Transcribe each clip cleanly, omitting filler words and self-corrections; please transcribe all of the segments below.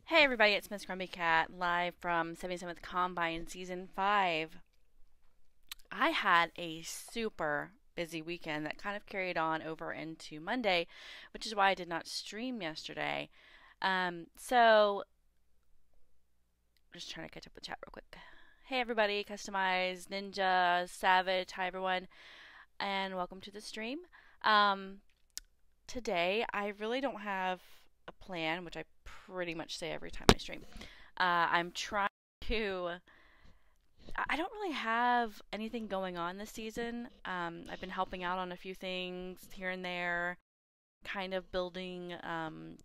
Hey everybody, it's Miss Grumpy Cat live from 77th Combine Season 5. I had a super busy weekend that kind of carried on over into Monday, which is why I did not stream yesterday. So just trying to catch up with chat real quick. Hey everybody, Customized Ninja Savage, hi everyone, and welcome to the stream. Um, Today I really don't have a plan, which I pretty much say every time I stream. I'm trying to. I don't really have anything going on this season. I've been helping out on a few things here and there, kind of building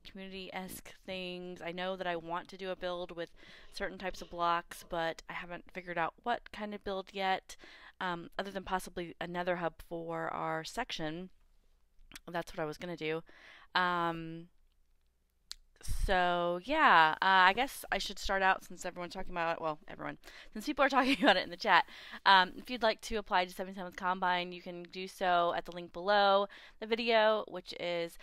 community esque things. I know that I want to do a build with certain types of blocks, but I haven't figured out what kind of build yet, other than possibly another hub for our section. That's what I was going to do. Um, So yeah, I guess I should start out since everyone's talking about it. Well, everyone, since people are talking about it in the chat. If you'd like to apply to 77th Combine, you can do so at the link below the video, which is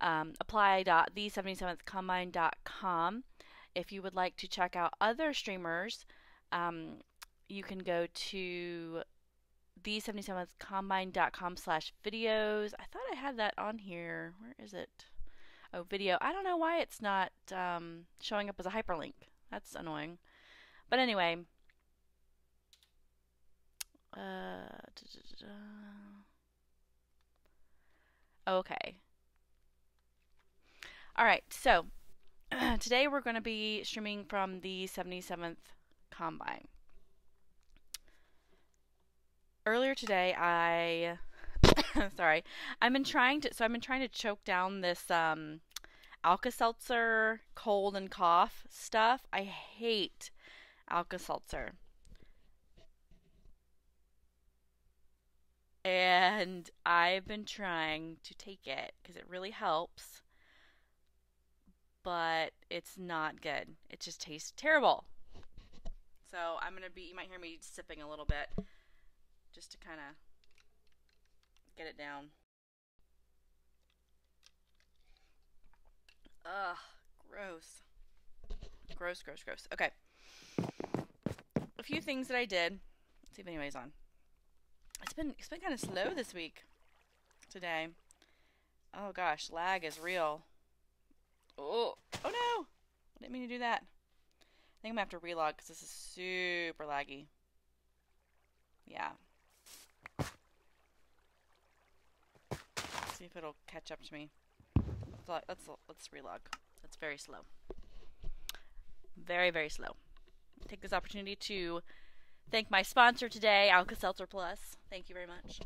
apply.the77thcombine.com. If you would like to check out other streamers, um, you can go to the77thcombine.com/videos. I thought I had that on here. Where is it? Oh, video. I don't know why it's not showing up as a hyperlink. That's annoying. But anyway. Okay. Alright, so today we're going to be streaming from the 77th Combine. Earlier today, sorry, I've been trying to choke down this Alka-Seltzer cold and cough stuff. I hate Alka-Seltzer. And I've been trying to take it because it really helps, but it's not good. It just tastes terrible. So you might hear me sipping a little bit just to kind of get it down. Ugh, gross. Gross, gross, gross. Okay. A few things that I did. Let's see if anybody's on. It's been kind of slow this week. Today. Oh gosh, lag is real. Oh no! I didn't mean to do that. I think I'm gonna have to relog because this is super laggy. Yeah. Let's see if it'll catch up to me. Let's relog. That's very slow. Very, very slow. Take this opportunity to thank my sponsor today, Alka-Seltzer Plus. Thank you very much.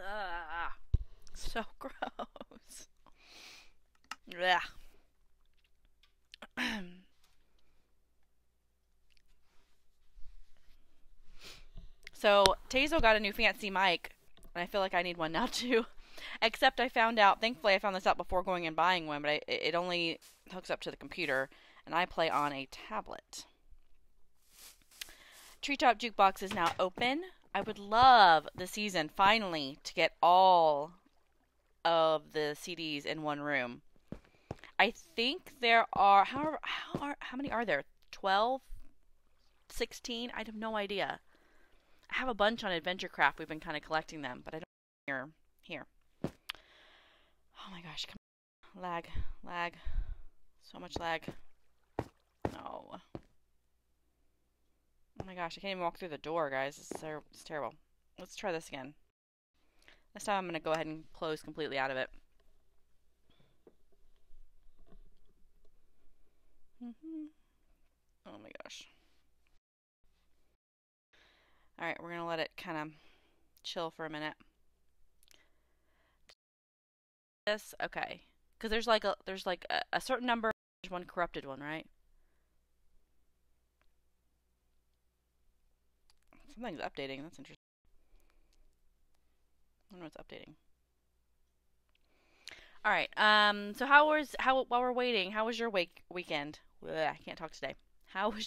Ah, so gross. Yeah. So Tazo got a new fancy mic, and I feel like I need one now too. Except I found out, thankfully I found this out before going and buying one, but it only hooks up to the computer, and I play on a tablet. Treetop Jukebox is now open. I would love the season finally to get all of the CDs in one room. I think there are how many are there? 12? 16? I have no idea. I have a bunch on AdventureCraft. We've been kind of collecting them, but I don't here. Oh my gosh, come on. Lag. So much lag. No. Oh my gosh, I can't even walk through the door, guys. It's terrible. Let's try this again. This time I'm going to go ahead and close completely out of it. Oh my gosh. Alright, we're going to let it kind of chill for a minute. This, okay. Because there's like a certain number, there's one corrupted one, right? Something's updating. That's interesting. I don't know what's updating. All right. So while we're waiting, how was your weekend? Ugh, I can't talk today. How was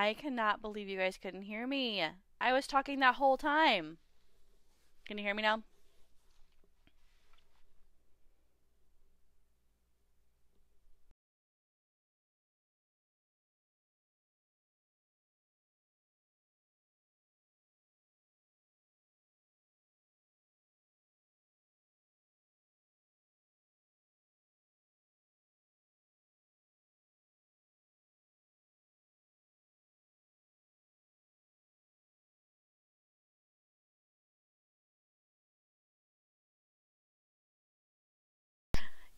I cannot believe you guys couldn't hear me. I was talking that whole time. Can you hear me now?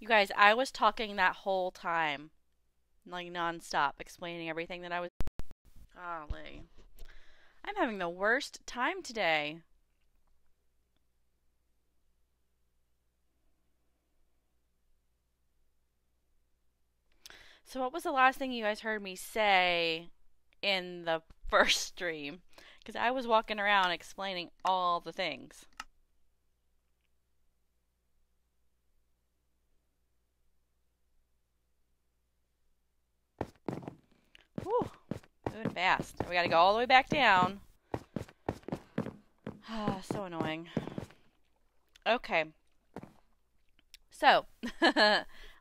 You guys, I was talking that whole time, like nonstop, explaining everything that I was. Golly. I'm having the worst time today. So, what was the last thing you guys heard me say in the first stream? Because I was walking around explaining all the things. Whew, moving fast. We gotta go all the way back down. So annoying. Okay. So,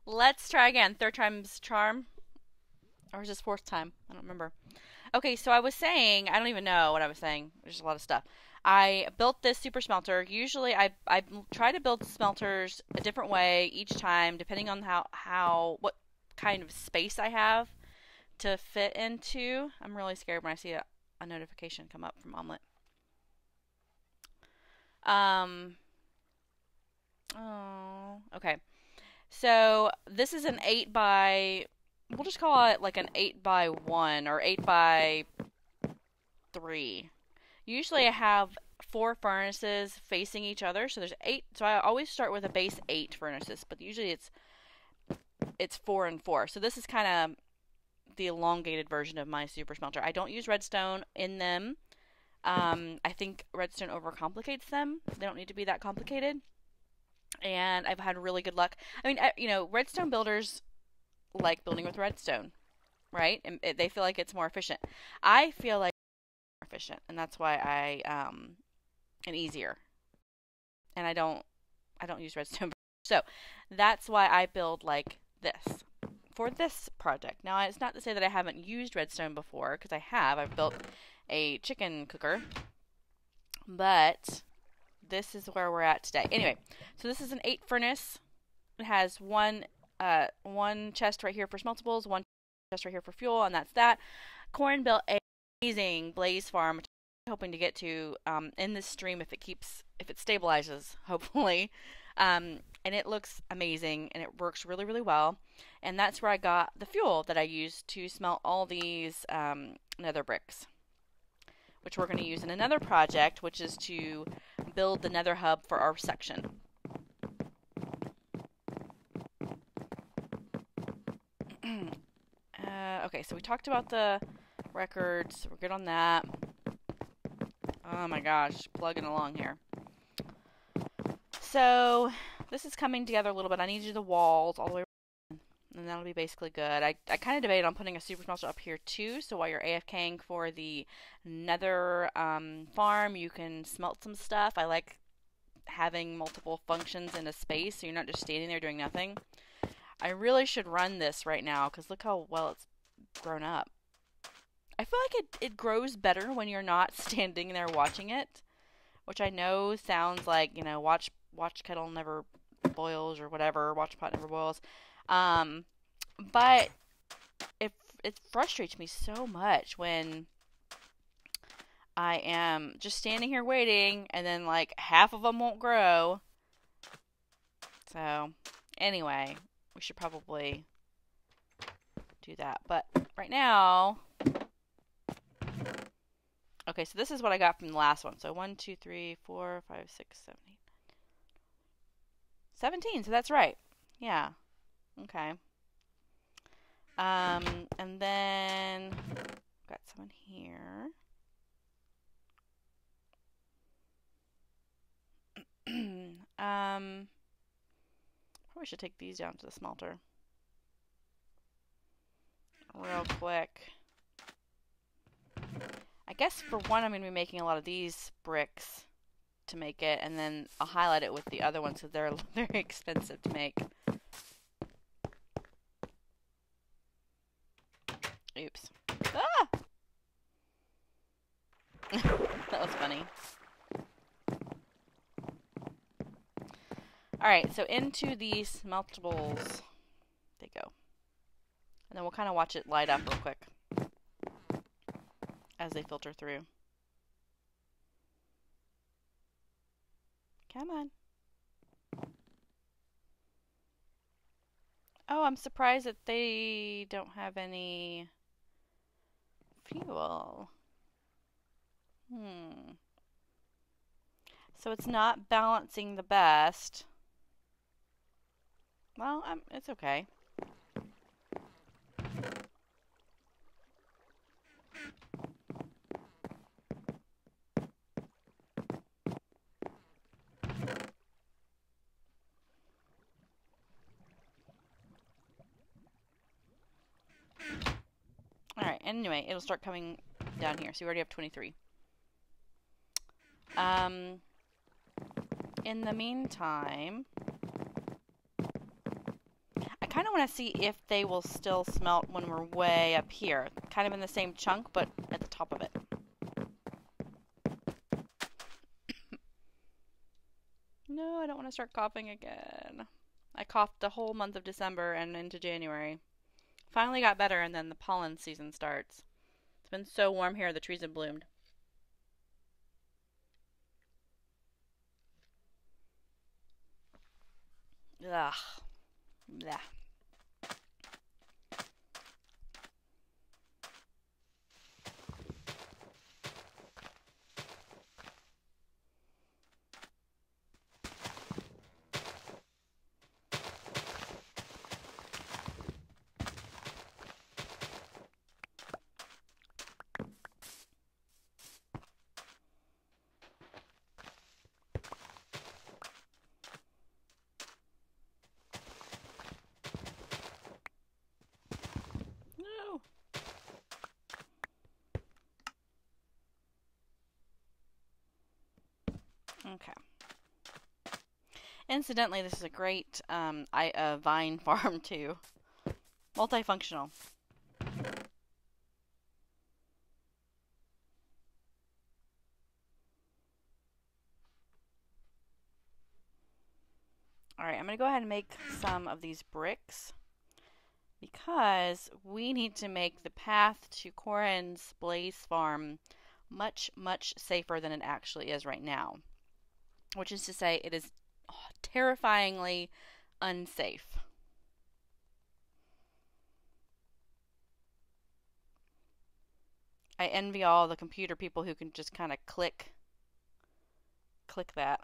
let's try again. Third time's charm. Or is this fourth time? I don't remember. Okay, so I was saying, I don't even know what I was saying. There's a lot of stuff. I built this super smelter. Usually I try to build smelters a different way each time, depending on what kind of space I have to fit into. I'm really scared when I see a notification come up from Omelet. Oh, okay. So this is an 8 by, we'll just call it like an 8 by 1 or 8 by 3. Usually I have 4 furnaces facing each other, so there's 8. So I always start with a base 8 furnaces, but usually it's 4 and 4. So this is kind of the elongated version of my super smelter. I don't use redstone in them. I think redstone overcomplicates them. They don't need to be that complicated. And I've had really good luck. I mean, redstone builders like building with redstone, right? And they feel like it's more efficient. I feel like it's more efficient, and that's why and easier. And I don't use redstone. So that's why I build like this for this project. Now, it's not to say that I haven't used redstone before, because I have. I've built a chicken cooker, but this is where we're at today. Anyway, so this is an 8 furnace. It has one chest right here for smeltables, one chest right here for fuel, and that's that. Corin built a amazing blaze farm, which I'm hoping to get to in this stream if it stabilizes, hopefully. And it looks amazing, and it works really, really well. And that's where I got the fuel that I used to smelt all these nether bricks, which we're going to use in another project, which is to build the nether hub for our section. Okay, so we talked about the records. We're good on that. Oh my gosh, plugging along here. So this is coming together a little bit. I need to do the walls all the way around, and that'll be basically good. I kind of debated on putting a super smelter up here too, so while you're AFKing for the nether farm, you can smelt some stuff. I like having multiple functions in a space, so you're not just standing there doing nothing. I really should run this right now, because look how well it's grown up. I feel like it grows better when you're not standing there watching it, which I know sounds like, watch kettle never boils or whatever, watch pot never boils. But it frustrates me so much when I am just standing here waiting and then like half of them won't grow. So anyway, we should probably do that. But right now, okay, so this is what I got from the last one. So 1, 2, 3, 4, 5, 6, 7, 8, 17. So that's right. Yeah. Okay. And then got some in here. Probably should take these down to the smelter real quick. guess for one, I'm going to be making a lot of these bricks to make it, and then I'll highlight it with the other ones because they're very expensive to make. Oops. Ah! That was funny. Alright, so into these smeltables they go. And then we'll kind of watch it light up real quick as they filter through. Come on. Oh, I'm surprised that they don't have any fuel. So it's not balancing the best. Well, it's okay. Alright, anyway, it'll start coming down here. So we already have 23. In the meantime, I kind of want to see if they will still smelt when we're way up here. Kind of in the same chunk, but at the top of it. No, I don't want to start coughing again. I coughed the whole month of December and into January. Finally got better, and then the pollen season starts. It's been so warm here, the trees have bloomed. Ugh. Yeah. No. Okay. Incidentally, this is a great vine farm too. Multifunctional. Alright, I'm going to go ahead and make some of these bricks because we need to make the path to Corin's Blaze Farm much, much safer than it actually is right now. Which is to say, it is terrifyingly unsafe. I envy all the computer people who can just kind of click that.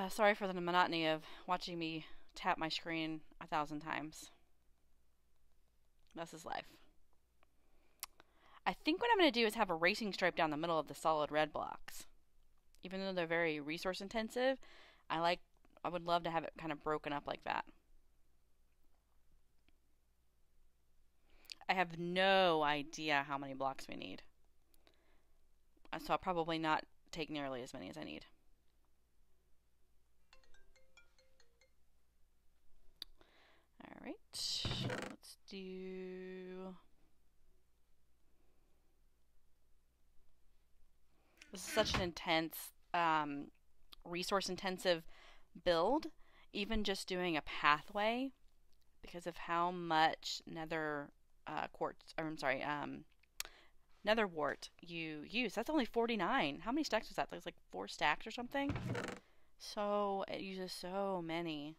Sorry for the monotony of watching me tap my screen 1,000 times. This is life. I think what I'm going to do is have a racing stripe down the middle of the solid red blocks. Even though they're very resource intensive, I would love to have it kind of broken up like that. I have no idea how many blocks we need. So I'll probably not take nearly as many as I need. Alright, let's do... This is such an intense, resource-intensive build. Even just doing a pathway, because of how much nether quartz, or I'm sorry, nether wart you use. That's only 49. How many stacks was that? That was like 4 stacks or something. So it uses so many.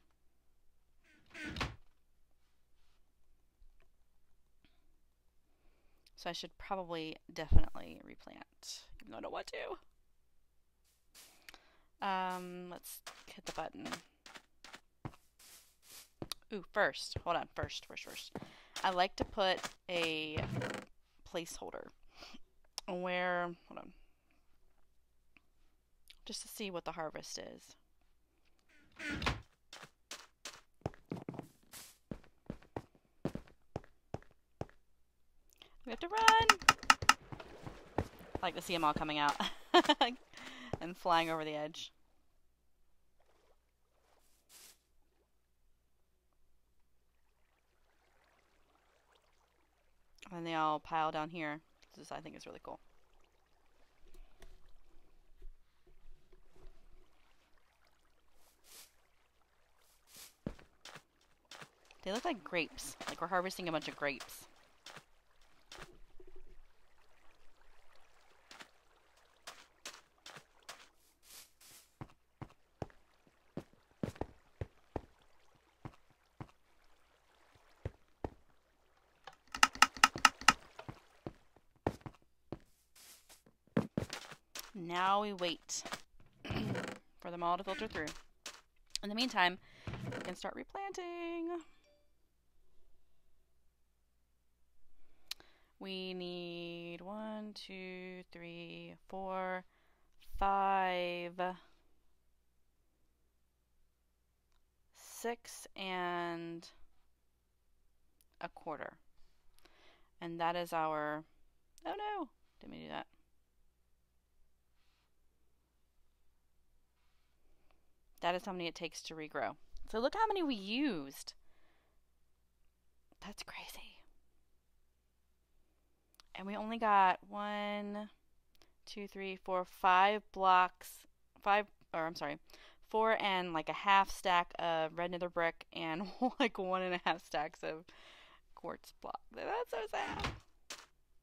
So I should probably definitely replant, even though I don't want to. Let's hit the button. Ooh, first. Hold on. First. I like to put a placeholder where, hold on, just to see what the harvest is. We have to run! I like to see them all coming out and flying over the edge. And they all pile down here. This, I think, is really cool. They look like grapes. Like we're harvesting a bunch of grapes. Now we wait for them all to filter through. In the meantime, we can start replanting. We need 1, 2, 3, 4, 5, 6 and a quarter. And that is our, oh no, didn't mean to do that. That is how many it takes to regrow. So look how many we used. That's crazy. And we only got 1, 2, 3, 4, 5 blocks, 4 and like a half stack of red nether brick and like 1.5 stacks of quartz block. That's so sad.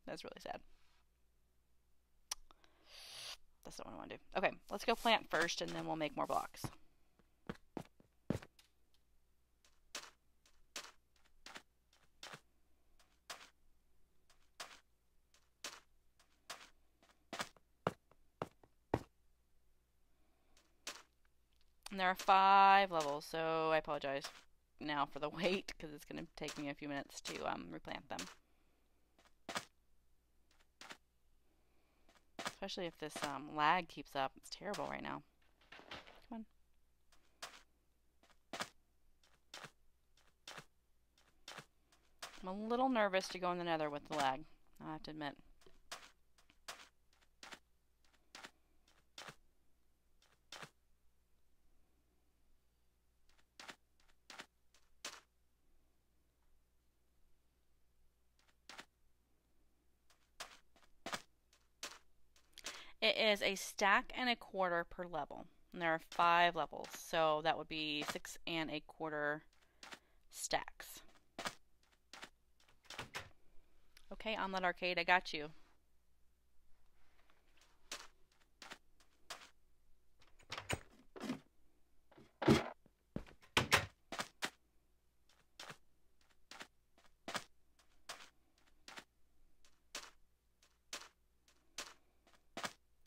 That's really sad. That's not what I want to do. Okay, let's go plant first and then we'll make more blocks. And there are 5 levels, so I apologize now for the wait because it's going to take me a few minutes to replant them. Especially if this lag keeps up. It's terrible right now. Come on. I'm a little nervous to go in the nether with the lag, I have to admit. It is a stack and a quarter per level. And there are 5 levels, so that would be 6 and a quarter stacks. Okay, Omelet Arcade, I got you.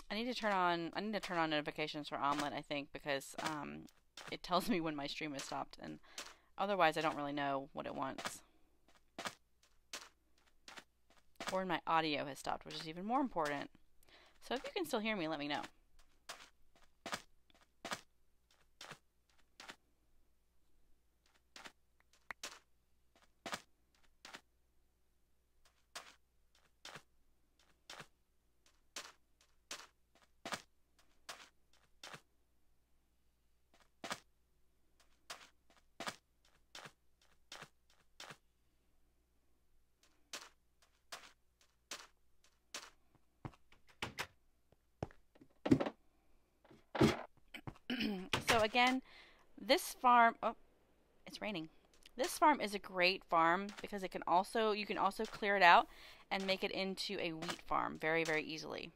I need to turn on notifications for Omelet, I think, because it tells me when my stream has stopped, and otherwise I don't really know what it wants. Or when my audio has stopped, which is even more important. So if you can still hear me, let me know. So again, this farm, oh, it's raining. This farm is a great farm because you can also clear it out and make it into a wheat farm very, very easily.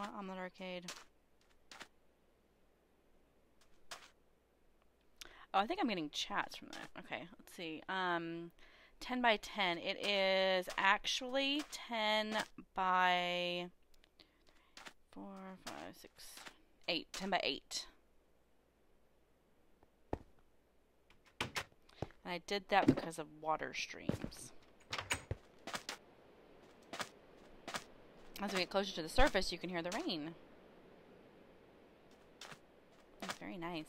want Omelet Arcade. Oh, I think I'm getting chats from that. Okay, let's see. 10 by 10. It is actually 10 by 4, 5, 6, 8. 10 by 8. And I did that because of water streams. As we get closer to the surface, you can hear the rain. It's very nice.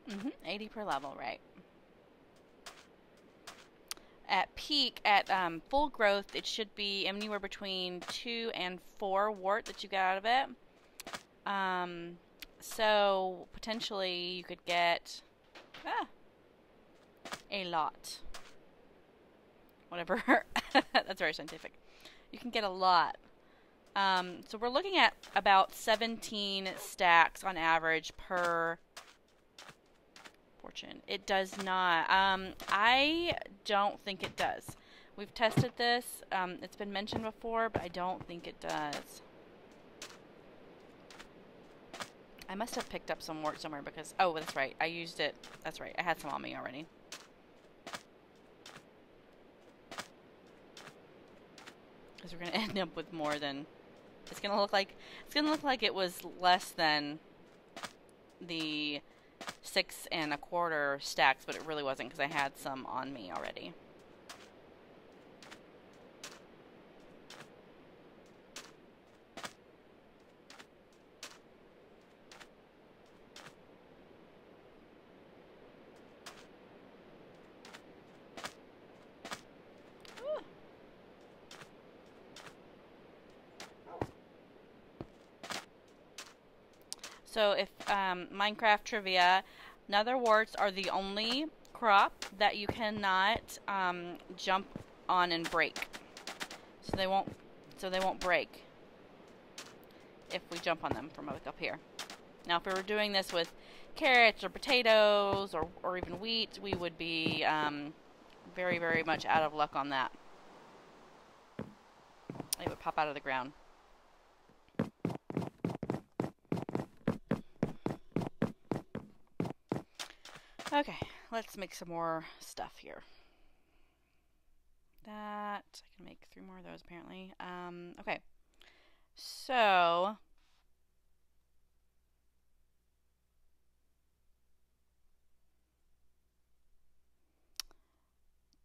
Mm-hmm. 80 per level, right. At peak, at full growth, it should be anywhere between 2 and 4 wart that you get out of it. So potentially you could get a lot. Whatever. That's very scientific. You can get a lot. So we're looking at about 17 stacks on average per fortune. It does not. I don't think it does. We've tested this. It's been mentioned before, but I don't think it does. I must have picked up some wart somewhere because... Oh, that's right. I used it. That's right. I had some on me already. Because we're going to end up with more than... It's going to look like it was less than the 6 1/4 stacks, but it really wasn't because I had some on me already. So if Minecraft trivia, nether warts are the only crop that you cannot jump on and break. So they won't break if we jump on them from up here. Now if we were doing this with carrots or potatoes or even wheat, we would be very, very much out of luck on that. They would pop out of the ground. Okay, let's make some more stuff here. That, I can make 3 more of those apparently. Okay, so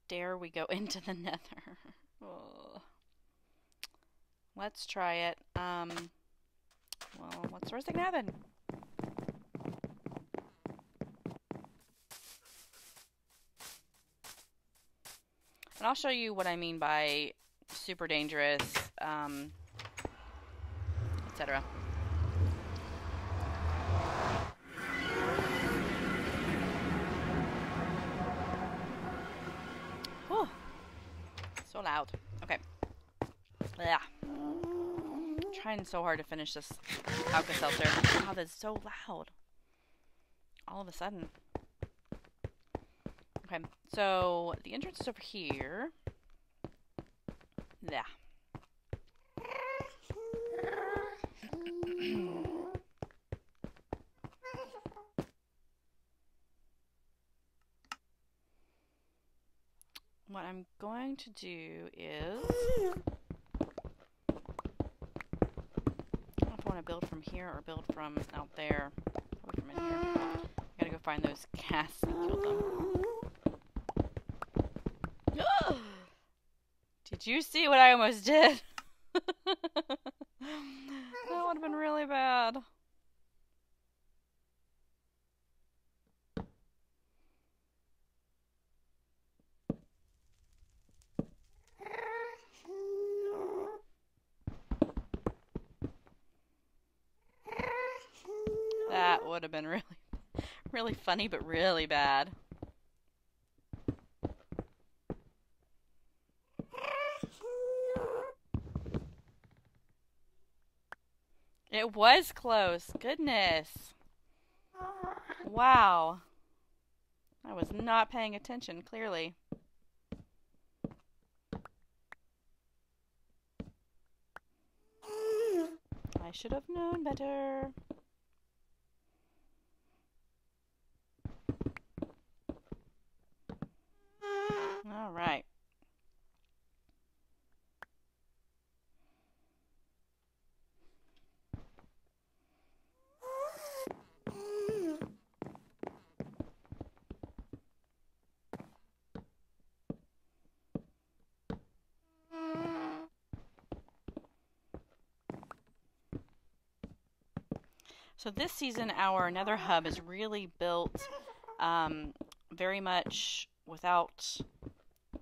dare we go into the nether? Oh. Let's try it. Well, what's the first thing to happen? And I'll show you what I mean by super dangerous, etc. Whew. So loud. Okay. Yeah. Trying so hard to finish this Alka-Seltzer. Wow, that's so loud. All of a sudden. Okay, so the entrance is over here. Yeah. What I'm going to do is... I don't know if I want to build from here or build from out there. Probably from in here. I gotta go find those casts and kill them. Did you see what I almost did? That would have been really bad. That would have been really funny, but really bad. It was close. Goodness. Wow. I was not paying attention, clearly. I should have known better. All right. So this season, our Nether hub is really built very much without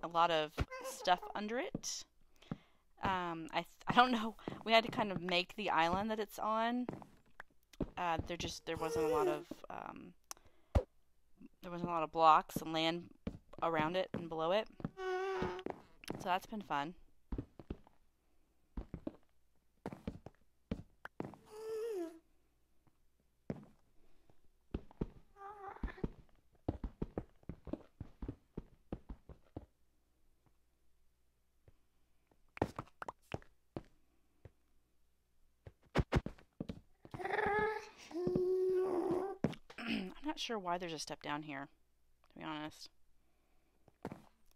a lot of stuff under it. I don't know. We had to kind of make the island that it's on. There wasn't a lot of blocks and land around it and below it. So that's been fun. I'm not sure why there's a step down here, to be honest.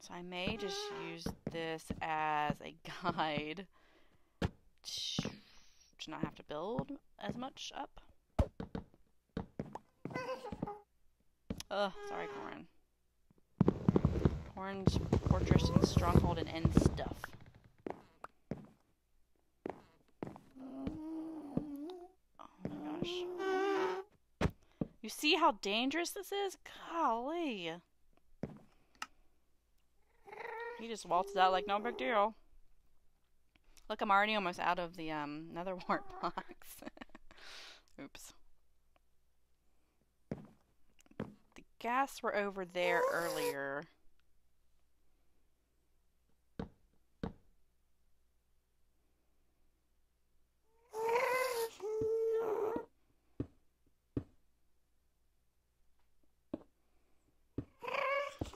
So I may just use this as a guide to not have to build as much up. Ugh, sorry, Corn. Corn's fortress and stronghold and end stuff. Oh my gosh. You see how dangerous this is? Golly. He just waltzes out like no big deal. Look, I'm already almost out of the nether wart box. Oops. The gas were over there earlier.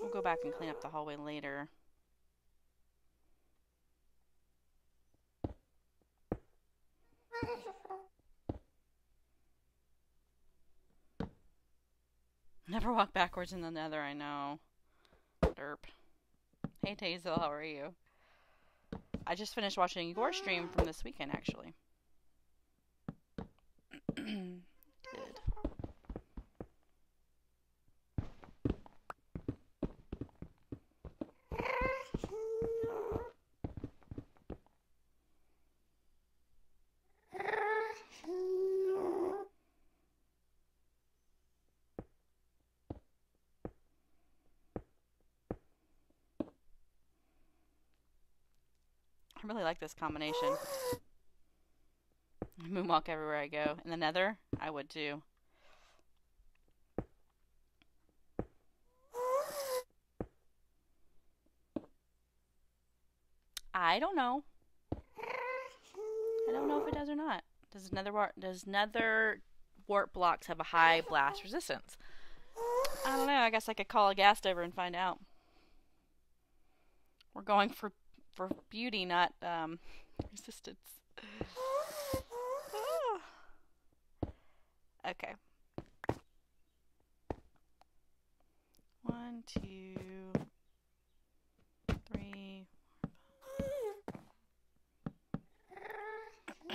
We'll go back and clean up the hallway later. Never walk backwards in the nether, I know. Derp. Hey Tazel, how are you? I just finished watching your stream from this weekend, actually. Good. I really like this combination. Moonwalk everywhere I go. In the nether, I would too. I don't know. I don't know if it does or not. Does nether wart blocks have a high blast resistance? I don't know. I guess I could call a ghast over and find out. We're going for beauty, not resistance. Okay. 1, 2, 3. I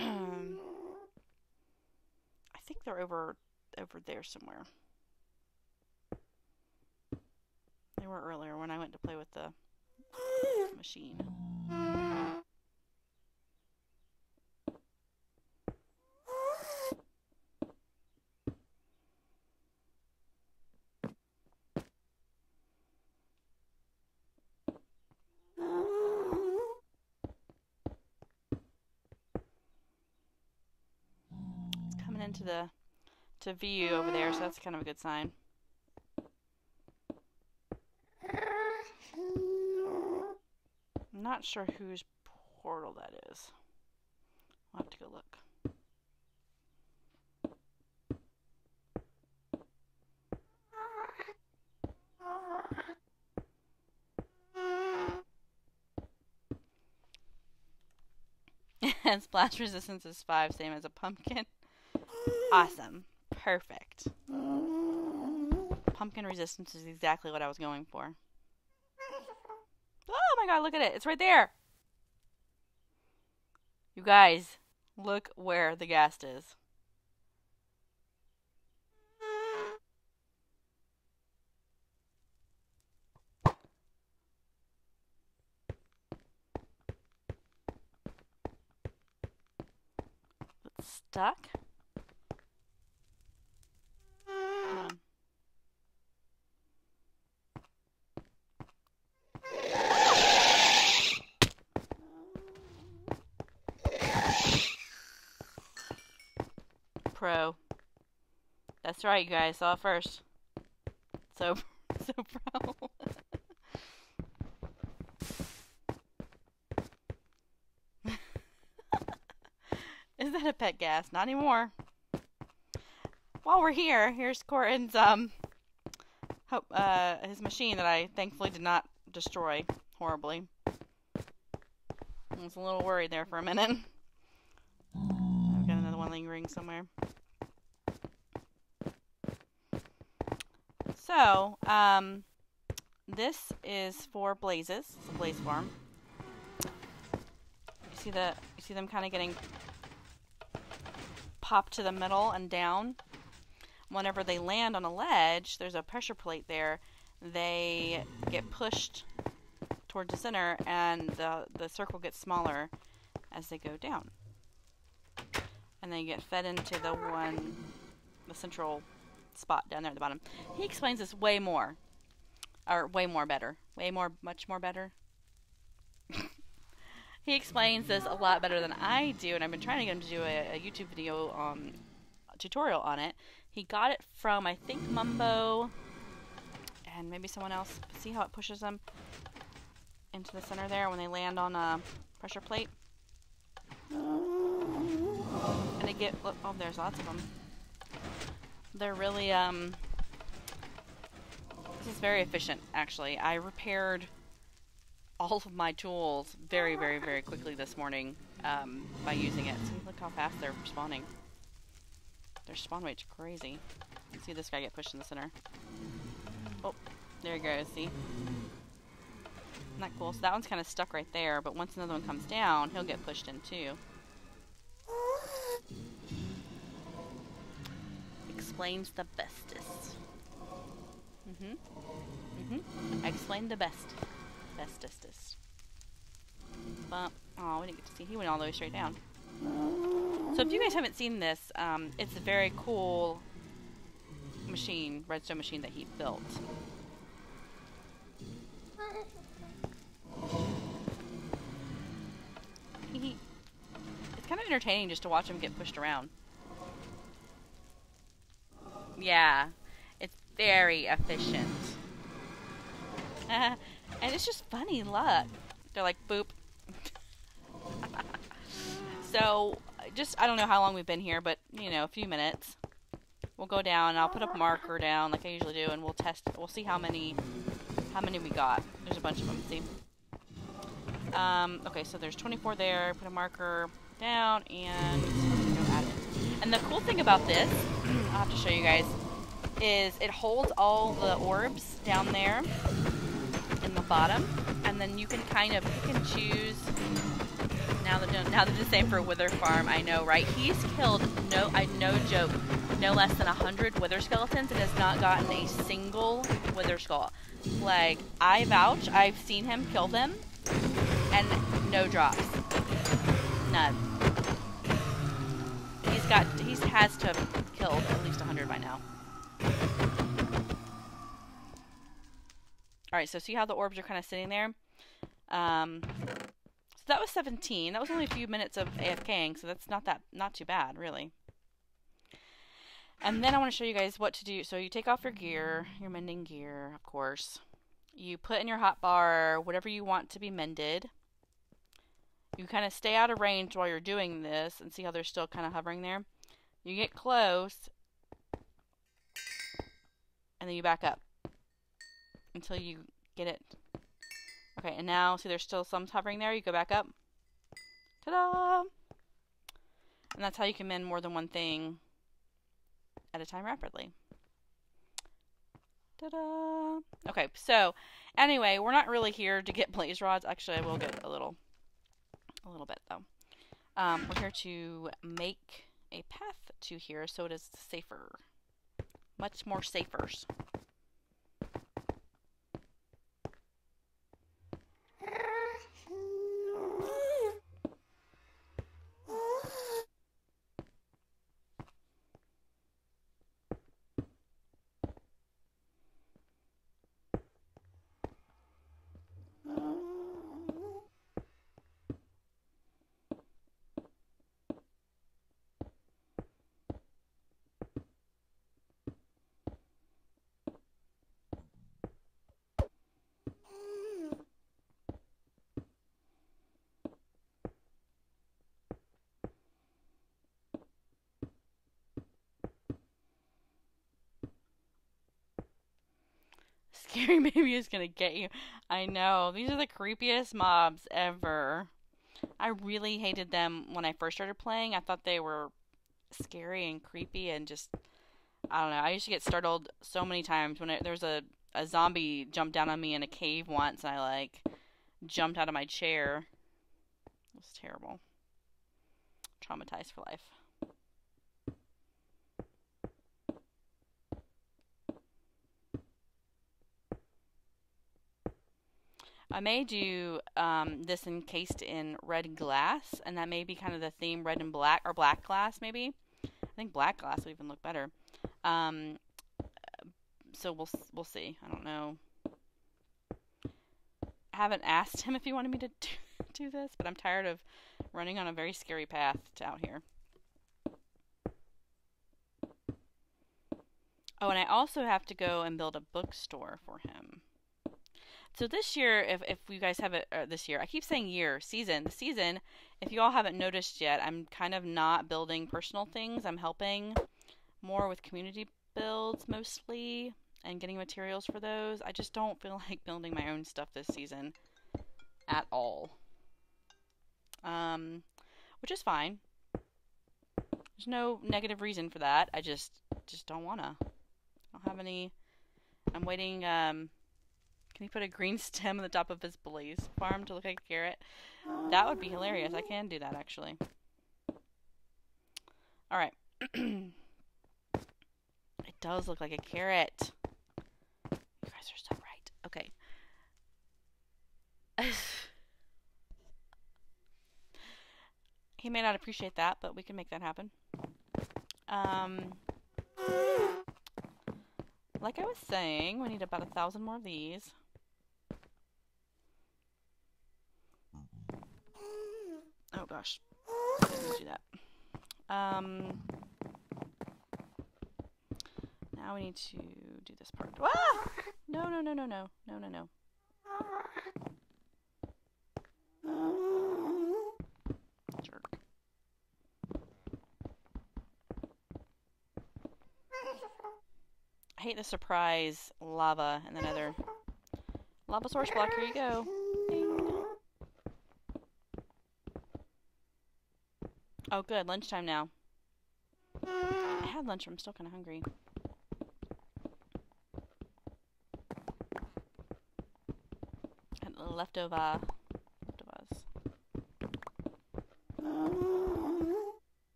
think they're over there somewhere. They were earlier when I went to play with the machine. It's coming into to view over there, so that's kind of a good sign. I'm not sure whose portal that is. I'll have to go look. And splash resistance is 5, same as a pumpkin. Awesome. Perfect. Pumpkin resistance is exactly what I was going for. Oh my god, look at it. It's right there. You guys, look where the ghast is. It's stuck. Come on. Pro. That's right, you guys. Saw it first. So pro. Is that a pet ghast? Not anymore. While we're here, here's Corin's his machine that I thankfully did not destroy horribly. I was a little worried there for a minute. I've got another one lingering somewhere. So, this is for blazes. It's a blaze farm. You see them kind of getting popped to the middle and down. Whenever they land on a ledge, there's a pressure plate there. They get pushed towards the center, and the circle gets smaller as they go down. And they get fed into the central spot down there at the bottom. He explains this way more better. Much more better. He explains this a lot better than I do, and I've been trying to get him to do a YouTube video tutorial on it. He got it from, I think, Mumbo and maybe someone else. See how it pushes them into the center there when they land on a pressure plate? And they get, look, oh, there's lots of them. They're really, this is very efficient, actually. I repaired all of my tools very, very, very quickly this morning by using it. See, look how fast they're spawning. Their spawn rate's crazy. You can see this guy get pushed in the center. Oh, there he goes, see? Isn't that cool? So that one's kind of stuck right there, but once another one comes down, he'll get pushed in too. Explains the bestest. Explain the bestest. But, oh, we didn't get to see. He went all the way straight down. So if you guys haven't seen this, it's a very cool machine, redstone machine that he built. It's kind of entertaining just to watch him get pushed around. Yeah, it's very efficient. And it's just funny luck. They're like, boop. So, I don't know how long we've been here, but, you know, a few minutes. We'll go down, and I'll put a marker down like I usually do, and we'll see how many we got. There's a bunch of them, see? Okay, so there's 24 there. Put a marker down, and go add it. And the cool thing about this, I'll have to show you guys, is it holds all the orbs down there in the bottom, and then you can choose. Now they're the same for Wither Farm. I know, right? He's killed no joke, no less than 100 Wither skeletons, and has not gotten a single Wither skull. Like, I vouch, I've seen him kill them, and no drops, none. He has to have killed at least 100 by now. Alright, so see how the orbs are kind of sitting there? So that was 17. That was only a few minutes of AFKing, so that's not too bad, really. And then I want to show you guys what to do. So you take off your gear, your mending gear, of course. You put in your hotbar whatever you want to be mended. You kind of stay out of range while you're doing this, and see how they're still kind of hovering there? You get close, and then you back up until you get it. Okay, and now, see there's still some hovering there. You go back up. Ta-da! And that's how you can mend more than one thing at a time rapidly. Ta-da! Okay, so anyway, we're not really here to get blaze rods. Actually, I will get a little bit though. We're here to make a path to here so it is safer. Much more safer. Scary baby is gonna get you. I know. These are the creepiest mobs ever. I really hated them when I first started playing. I thought they were scary and creepy and just, I don't know. I used to get startled so many times when there was a zombie jumped down on me in a cave once and I like jumped out of my chair. It was terrible. Traumatized for life. I may do this encased in red glass, and that may be kind of the theme, red and black, or black glass maybe. I think black glass would even look better. So we'll see. I don't know. I haven't asked him if he wanted me to do this, but I'm tired of running on a very scary path to out here. Oh, and I also have to go and build a bookstore for him. So this year, if you guys have it, this year, I keep saying year, season, the season, if you all haven't noticed yet, I'm kind of not building personal things. I'm helping more with community builds mostly and getting materials for those. I just don't feel like building my own stuff this season at all. Which is fine. There's no negative reason for that. I just don't wanna. I don't have any. I'm waiting. Can he put a green stem on the top of his blaze farm to look like a carrot? That would be hilarious. I can do that actually. All right. It does look like a carrot. You guys are so right. Okay. He may not appreciate that, but we can make that happen. Like I was saying, we need about 1,000 more of these. Oh gosh, didn't do that. Now we need to do this part. Ah! No, no, no, no, no, no, no, no. Jerk. I hate the surprise lava in the Nether. Lava source block, here you go. Ding. Oh, good. Lunchtime now. I had lunch, but I'm still kind of hungry. And leftovers.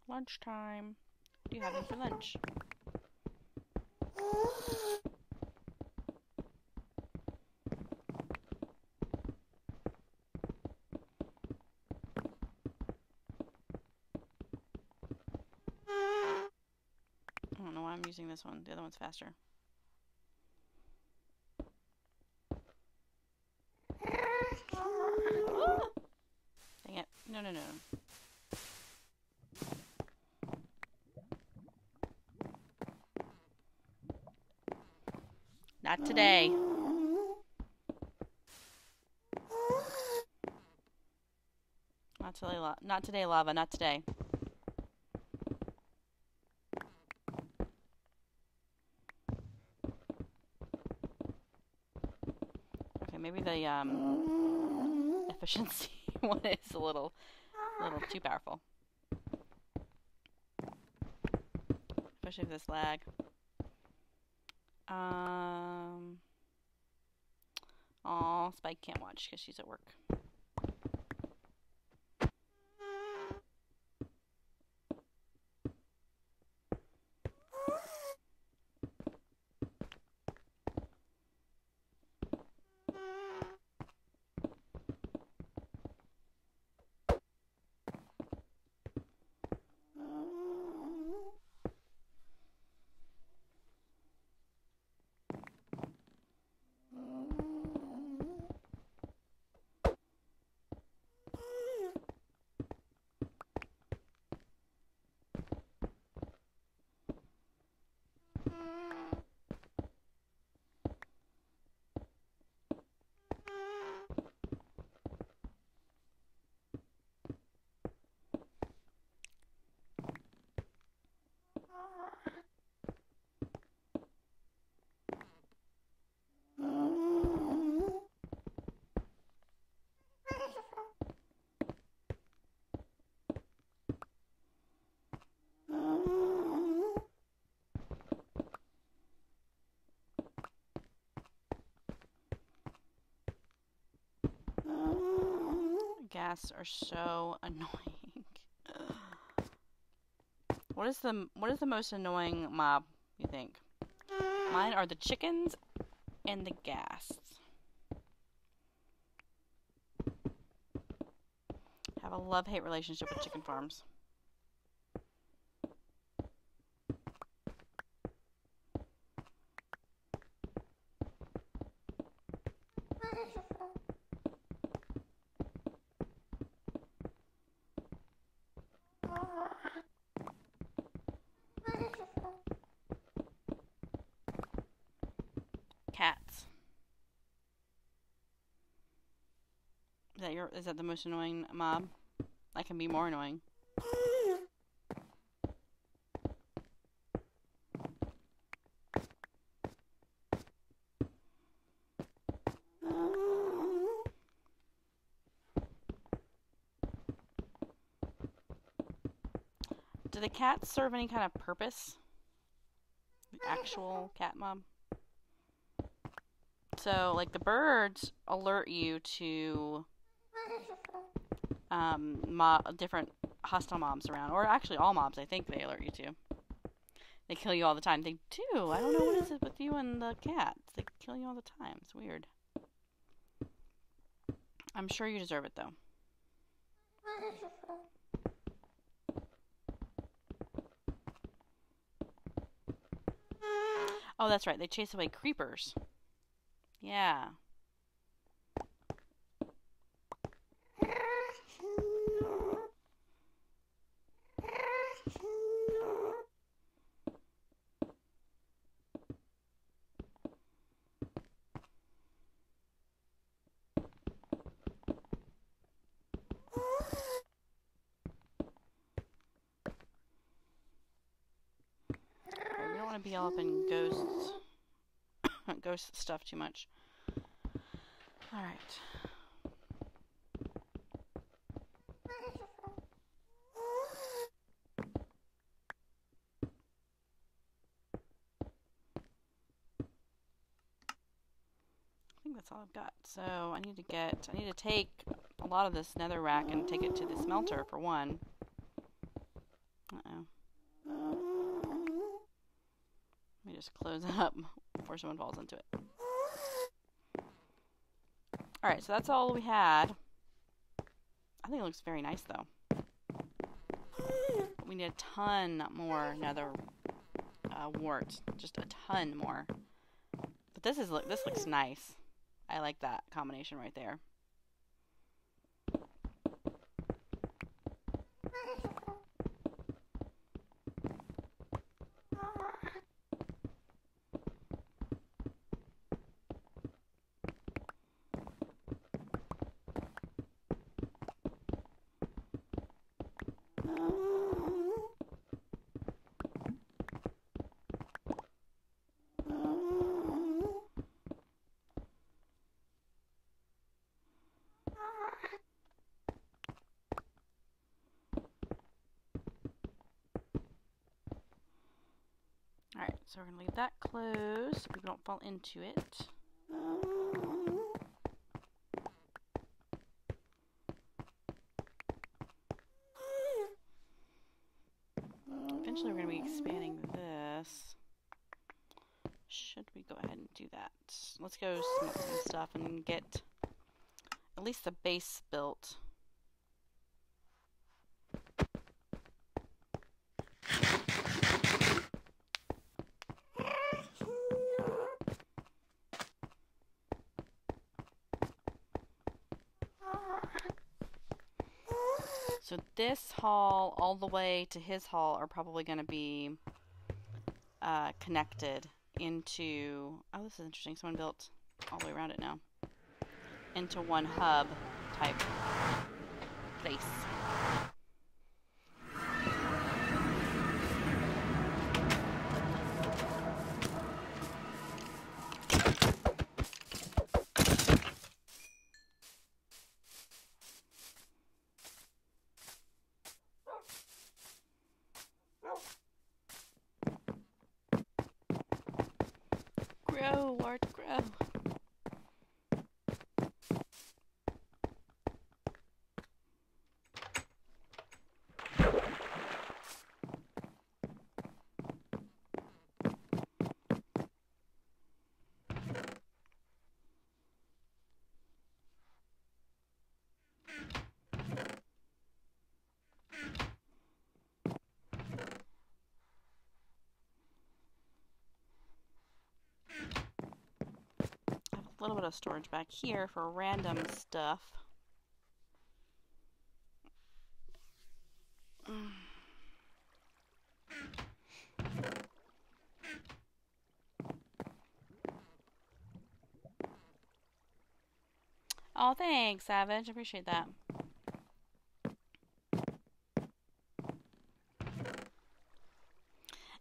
Lunchtime. What are you having for lunch? I don't know why I'm using this one. The other one's faster. Dang it. No, no, no. Not today. Not today, lava. Not today. maybe the efficiency one is a little too powerful. Especially with this lag. Aw, Spike can't watch because she's at work. Gas are so annoying. What is the most annoying mob, you think? Mine are the chickens and the gas. Have a love-hate relationship with chicken farms. Cats. Is that the most annoying mob? I can be more annoying. Do the cats serve any kind of purpose? The actual cat mob? So, like, the birds alert you to different hostile mobs around. Or actually all mobs, I think they alert you to. They kill you all the time. They do. I don't know what is it with you and the cats. They kill you all the time. It's weird. I'm sure you deserve it, though. Oh, that's right. They chase away creepers. Yeah. We don't want to be all up in ghost stuff too much. All right. I think that's all I've got. So I need to take a lot of this nether rack and take it to the smelter for one. Uh-oh. Let me just close it up before someone falls into it. Alright, so that's all we had. I think it looks very nice, though. We need a ton more nether warts. Just a ton more. But this looks nice. I like that combination right there. So we're going to leave that closed so people don't fall into it. Eventually we're going to be expanding this. Should we go ahead and do that? Let's go smelt some stuff and get at least the base built. So this hall all the way to his hall are probably going to be connected into... Oh, this is interesting. Someone built all the way around it now. Into one hub type place. Grow, Art, grow. A little bit of storage back here for random stuff. Oh, thanks, Savage. I appreciate that.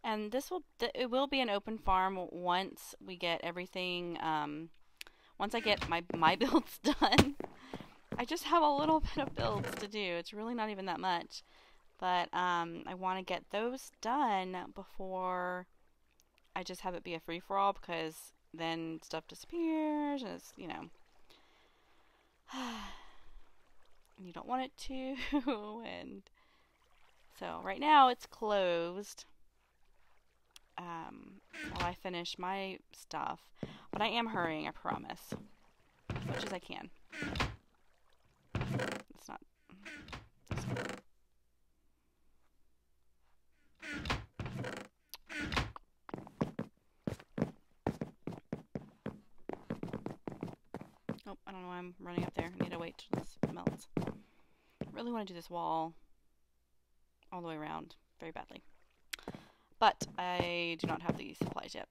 And it will be an open farm once we get everything, once I get my builds done. I just have a little bit of builds to do. It's really not even that much. But I want to get those done before I just have it be a free-for-all, because then stuff disappears and it's, you know, you don't want it to. And so right now it's closed while I finish my stuff. But I am hurrying, I promise. As much as I can. It's not... Oh, I don't know why I'm running up there. I need to wait till this melts. I really want to do this wall all the way around very badly. But I do not have the supplies yet.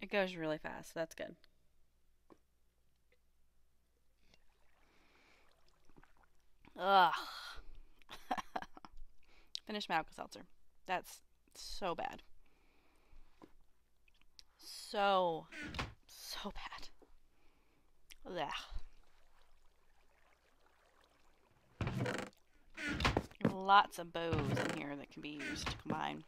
It goes really fast, so that's good. Ugh. Finish my Alka-Seltzer. That's so bad. So bad. Ugh. There are lots of bows in here that can be used to combine.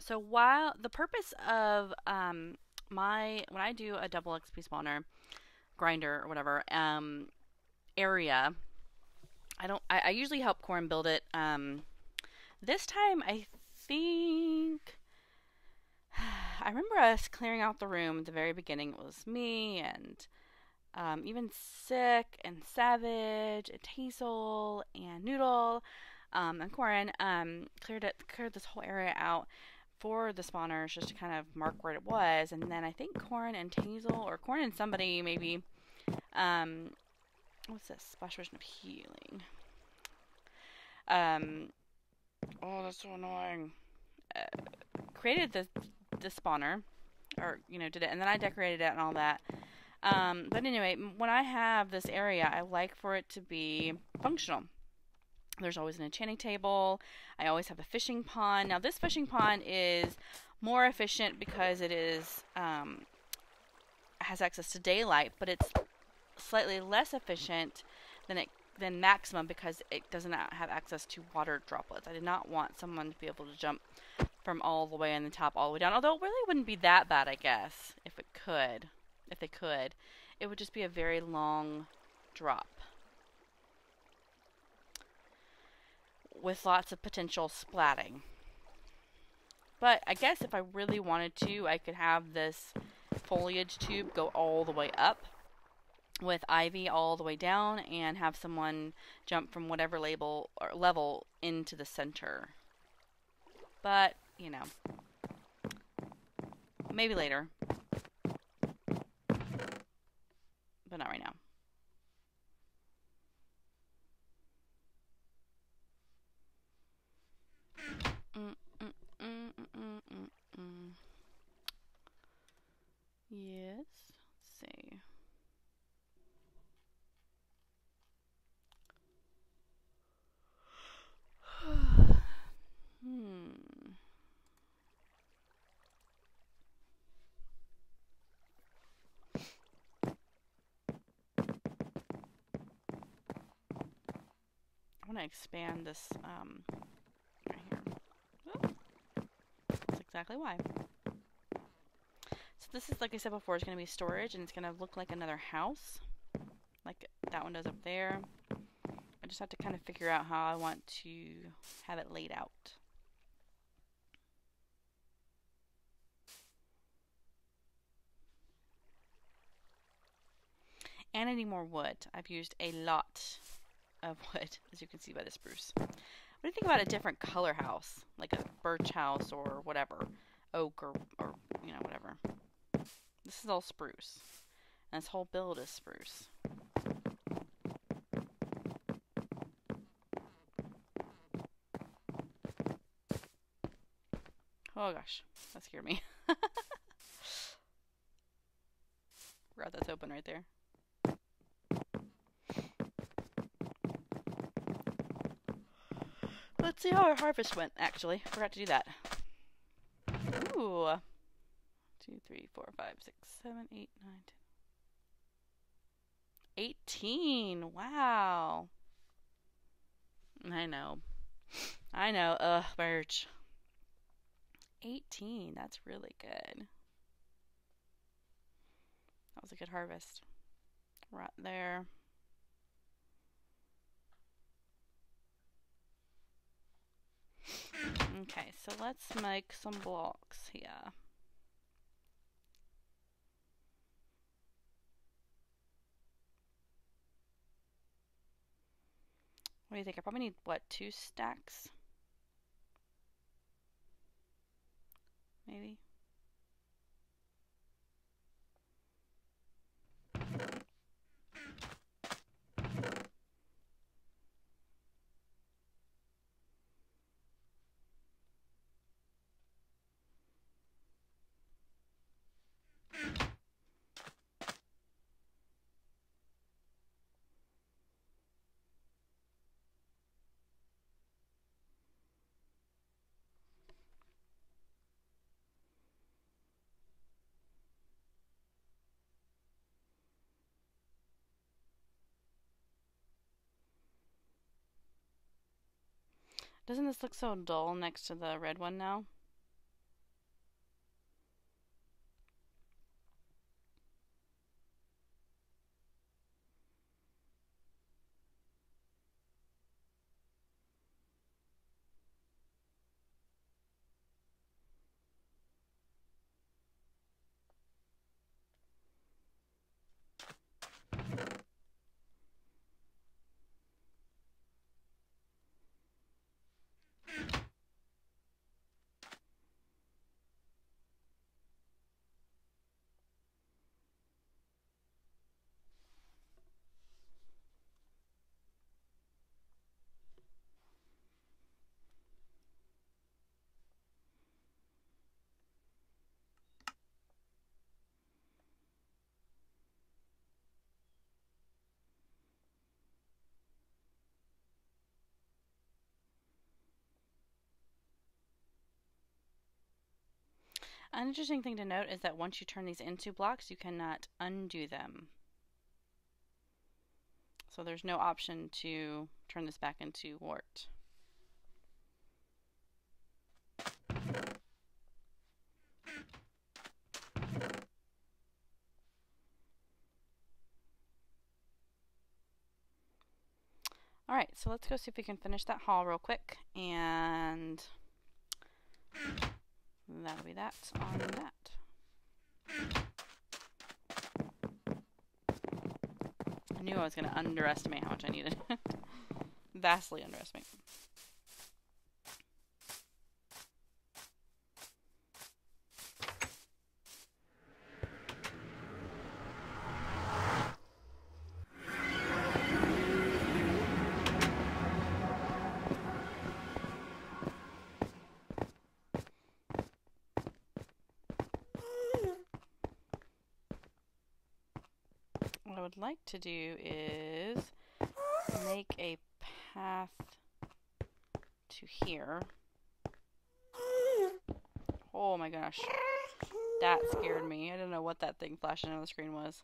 So while the purpose of when I do a double XP spawner, grinder or whatever area, I usually help Corin build it. This time I think I remember us clearing out the room at the very beginning. It was me and even Sick and Savage and Hazel and Noodle and Corin cleared this whole area out for the spawners just to kind of mark where it was. And then I think Corin and Hazel, or Corin and somebody maybe, what's this? Splash Vision of Healing. Oh, that's so annoying. Created the spawner, or did it, and then I decorated it and all that. But anyway, when I have this area, I like for it to be functional. There's always an enchanting table. I always have a fishing pond. Now this fishing pond is more efficient because it is has access to daylight, but it's slightly less efficient than maximum because it does not have access to water droplets. I did not want someone to be able to jump from all the way in the top all the way down. Although it really wouldn't be that bad, I guess, if it could. If they could. It would just be a very long drop with lots of potential splatting. But I guess if I really wanted to, I could have this foliage tube go all the way up with ivy all the way down and have someone jump from whatever level into the center. But, maybe later. But not right now. Yes. Let's see. I want to expand this right here. Oh, that's exactly why. So this is, like I said before, it's going to be storage, and it's going to look like another house, like that one does up there. I just have to kind of figure out how I want to have it laid out. And I need more wood. I've used a lot of wood, as you can see by the spruce. What do you think about a different color house? Like a birch house or whatever. Oak or whatever. This is all spruce. And this whole build is spruce. Oh gosh, that scared me. Forgot that's open right there. Let's see how our harvest went, actually. Forgot to do that. Ooh. 2, 3, 4, 5, 6, 7, 8, 9, 10. 18. Wow. I know. Ugh, birch. 18. That's really good. That was a good harvest. Right there. Okay, so let's make some blocks here. What do you think? I probably need, what, 2 stacks? Maybe? Doesn't this look so dull next to the red one now? An interesting thing to note is that once you turn these into blocks, you cannot undo them. So there's no option to turn this back into wart. Alright, so let's go see if we can finish that haul real quick, and that'll be that on that. I knew I was going to underestimate how much I needed. Vastly underestimate. What I would like to do is make a path to here. Oh my gosh. That scared me. I don't know what that thing flashing on the screen was.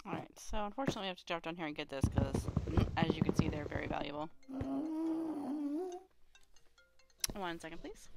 Alright, so unfortunately we have to drop down here and get this because, as you can see, they're very valuable. 1 second, please.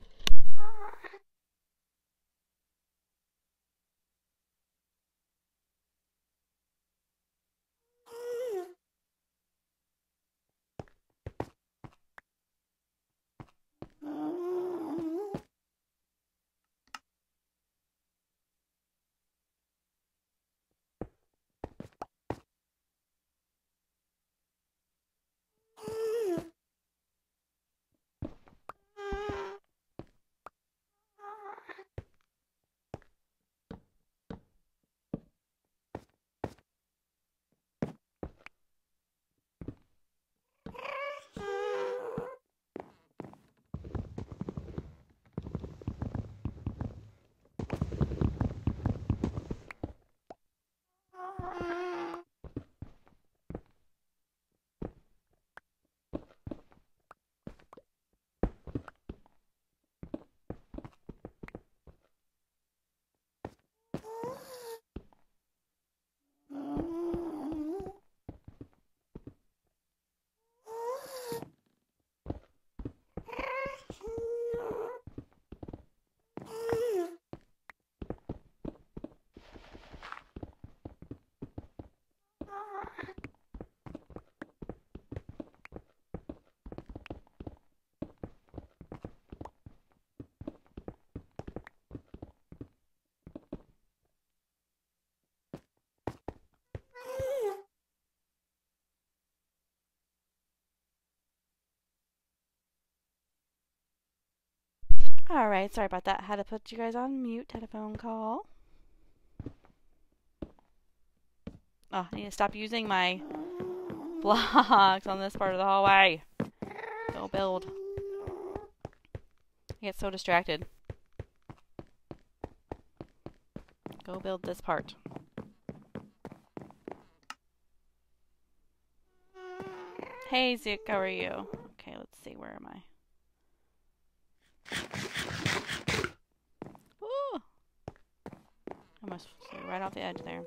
Alright, sorry about that. Had to put you guys on mute. Had a phone call. Oh, I need to stop using my blocks on this part of the hallway. Go build. I get so distracted. Go build this part. Hey, Zook, how are you? Okay, let's see. Where am I? Woo! Almost right off the edge there.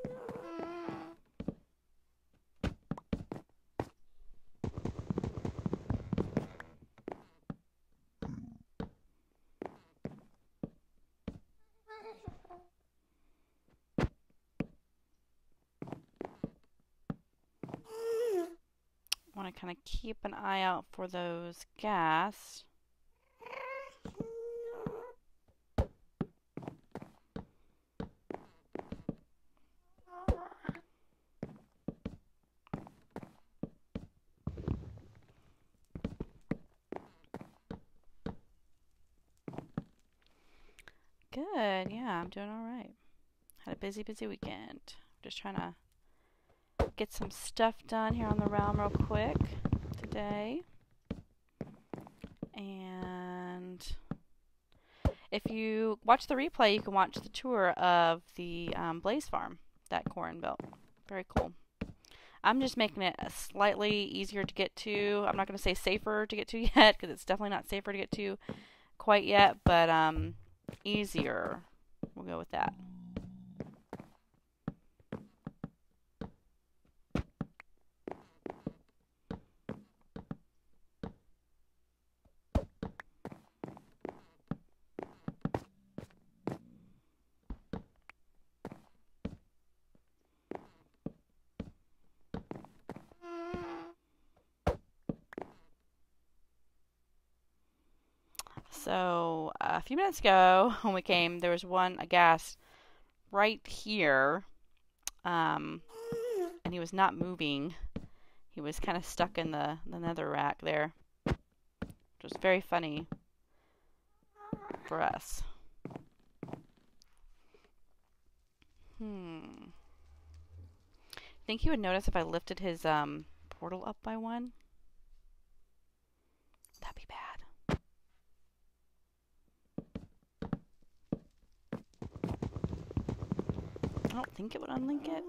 want to kind of keep an eye out for those ghast. Good, yeah, I'm doing all right. Had a busy weekend. Just trying to get some stuff done here on the realm real quick today. And if you watch the replay, you can watch the tour of the Blaze Farm that Corin built. Very cool. I'm just making it slightly easier to get to. I'm not going to say safer to get to yet, because it's definitely not safer to get to quite yet, but easier. We'll go with that. So a few minutes ago when we came, there was a ghast right here, and he was not moving. He was kind of stuck in the nether rack there, which was very funny for us. Think he would notice if I lifted his portal up by one? That'd be bad. I don't think it would unlink it.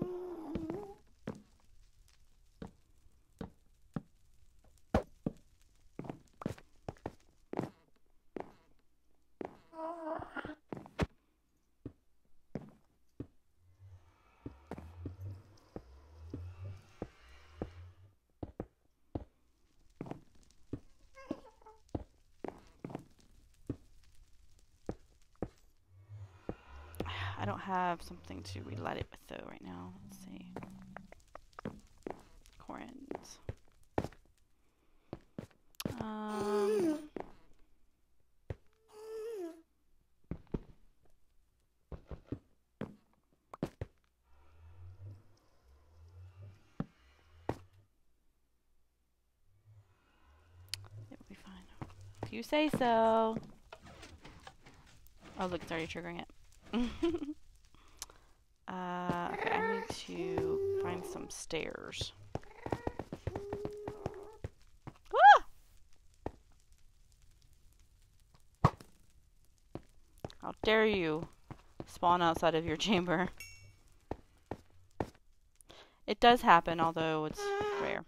I don't have something to relight it with though right now. Let's see. Corin's. It will be fine. If you say so. Oh, look, it's already triggering it. Okay, I need to find some stairs. Ah! How dare you spawn outside of your chamber. It does happen, although it's rare.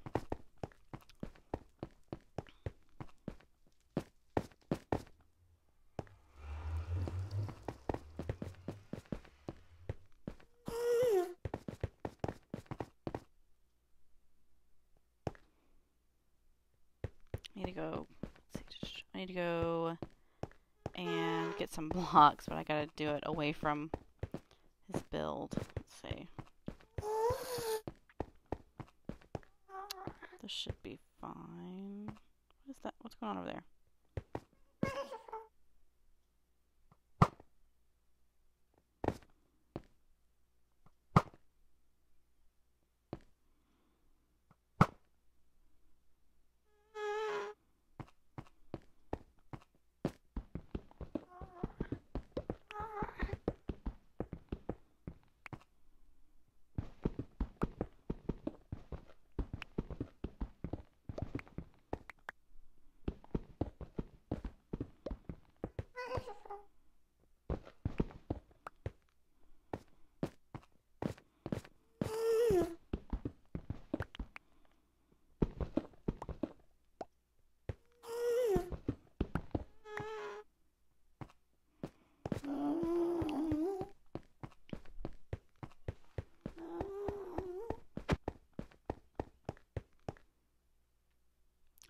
I need to go and get some blocks, but I gotta do it away from his build. Let's see. This should be fine. What is that? What's going on over there?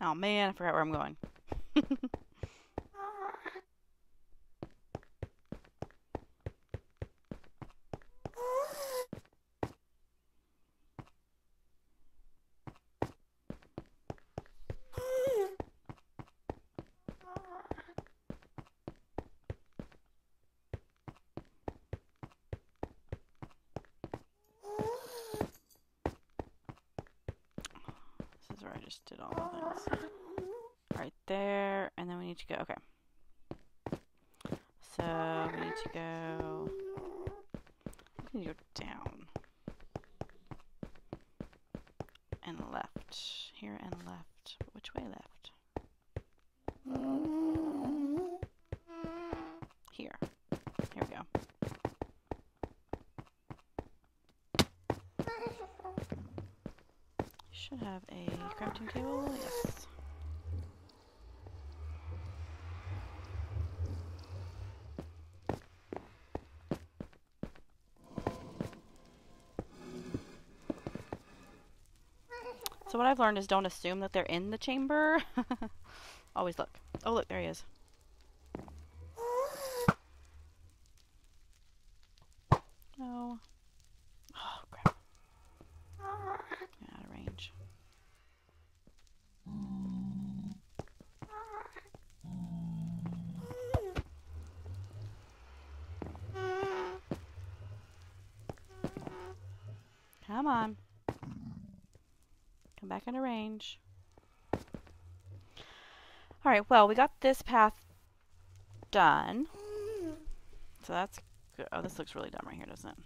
Oh man, I forgot where I'm going. just did all the things. Right there, and then we need to go, okay. So we need to go, we need to go down. And left. Here and left. Which way left? Here. Here we go. Should have a crafting table. Yes. So what I've learned is don't assume that they're in the chamber. Always look. Oh, look, there he is. No. Oh, crap. Out of range. Come on. Come back into range. Alright, well, we got this path done. So that's good. Oh, this looks really dumb right here, doesn't it?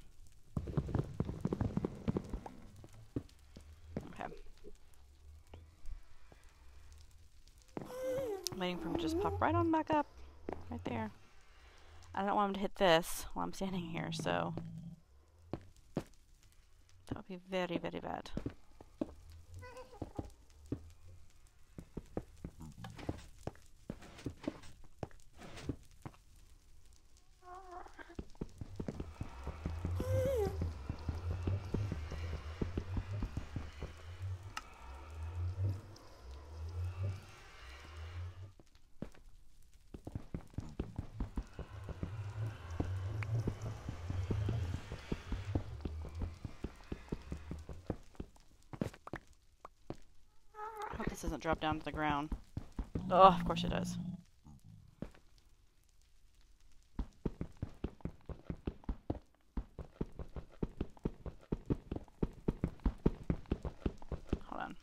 Okay. I'm waiting for him to just pop right on back up. Right there. I don't want him to hit this while I'm standing here, so that would be very, very bad. I hope this doesn't drop down to the ground. Oh, of course it does. Hold on.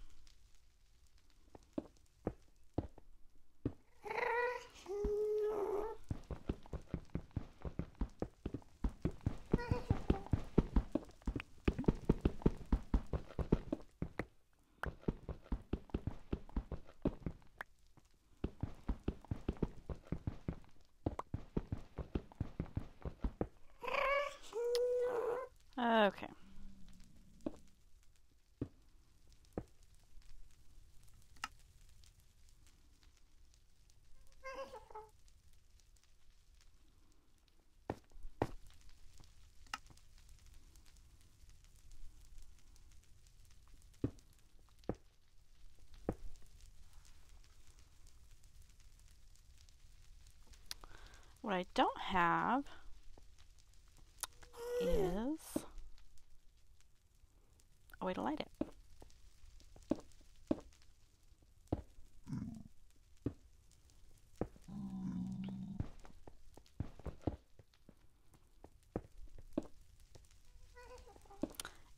Okay. What I don't have is a way to light it.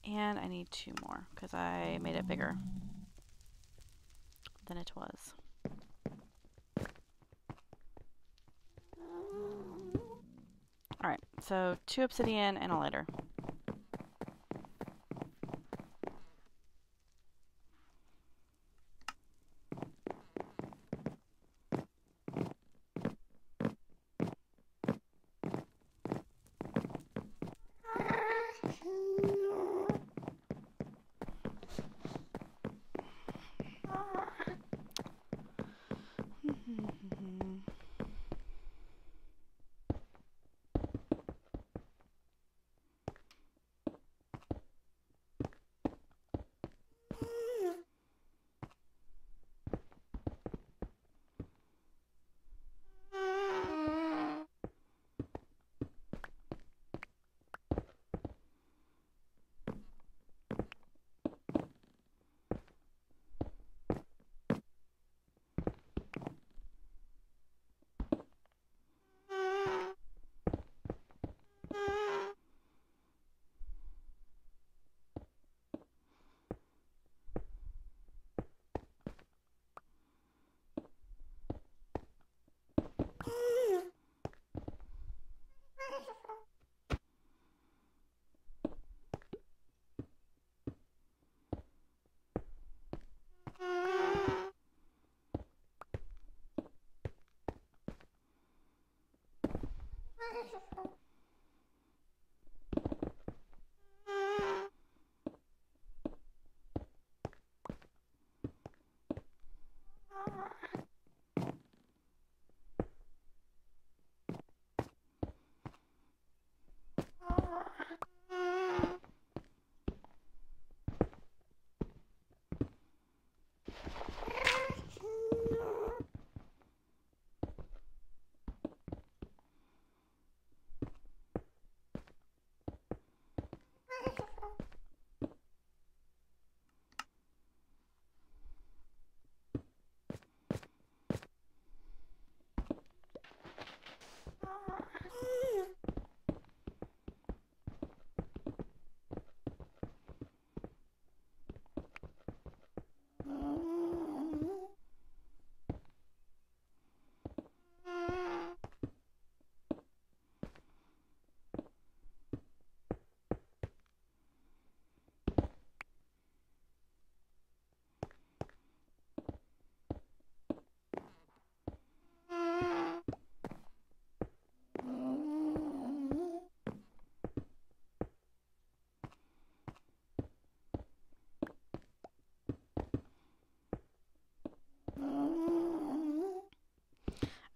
And I need 2 more because I made it bigger than it was. Alright, so 2 obsidian and a lighter.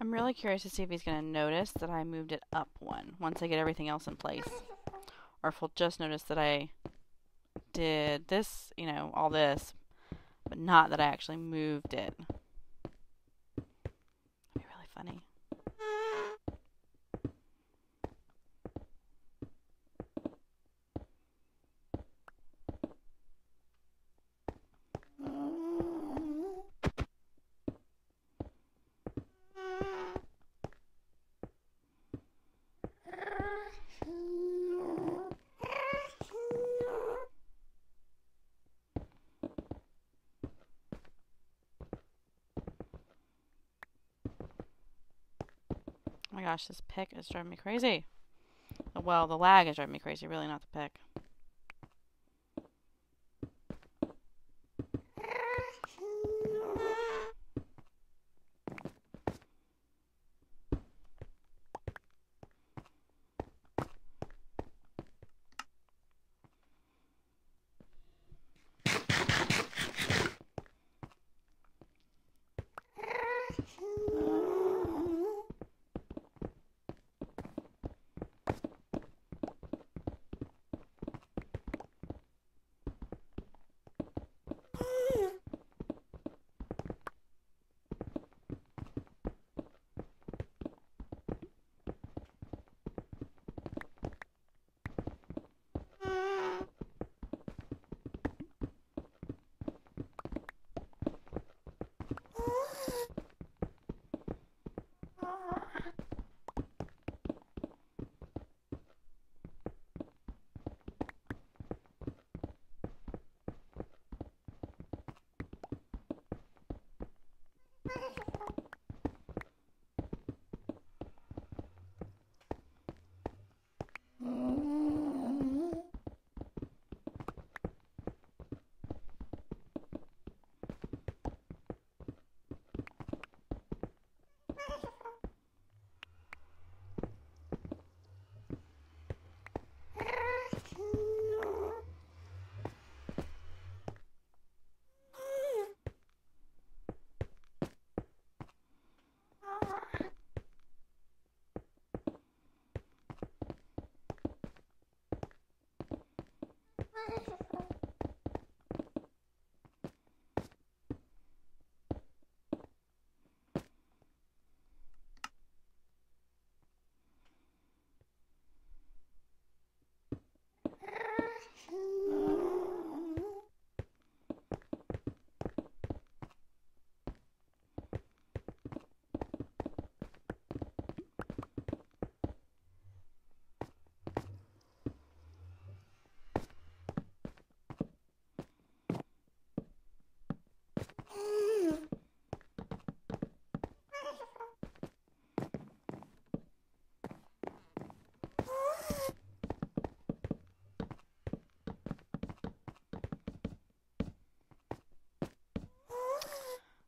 I'm really curious to see if he's going to notice that I moved it up one once I get everything else in place. Or if he'll just notice that I did this, you know, all this, but not that I actually moved it. That'd be really funny. Oh my gosh, this pick is driving me crazy. Well, the lag is driving me crazy, really, not the pick.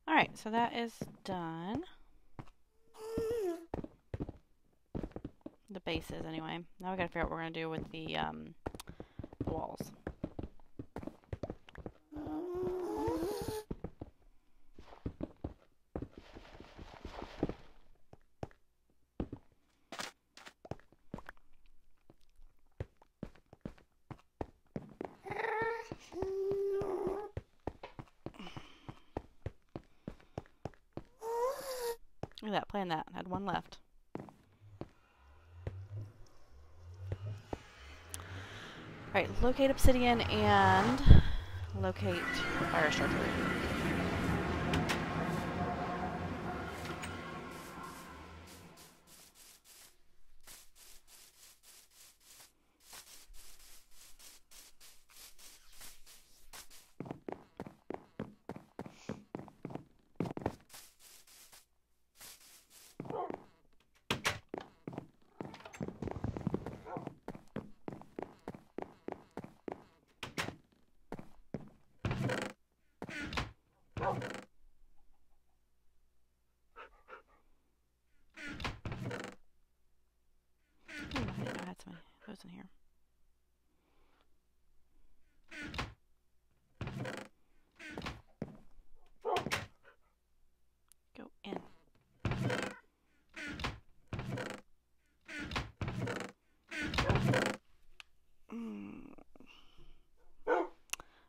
Alright, so that is done. The the base is anyway. Now we gotta figure out what we're gonna do with the walls. Look at that, playing that. I had one left. Alright, locate obsidian and locate fire starter. I didn't know I had some of those in here. Go in.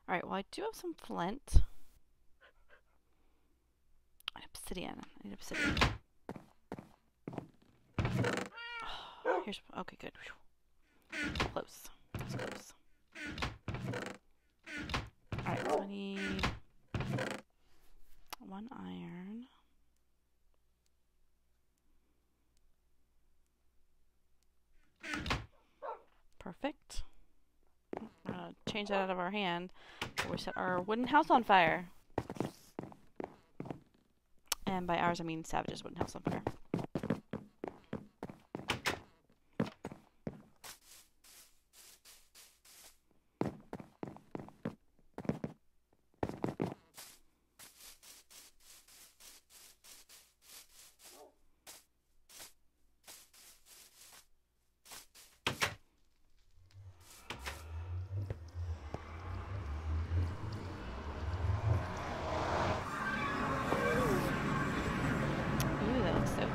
Alright, well I do have some flint. And obsidian. I need obsidian. Oh, here's, okay, good. Close. That's close. Alright, so I need 1 iron. Perfect. Change that out of our hand. We set our wooden house on fire. And by ours, I mean Savage's wooden house on fire. Ooh, that looks so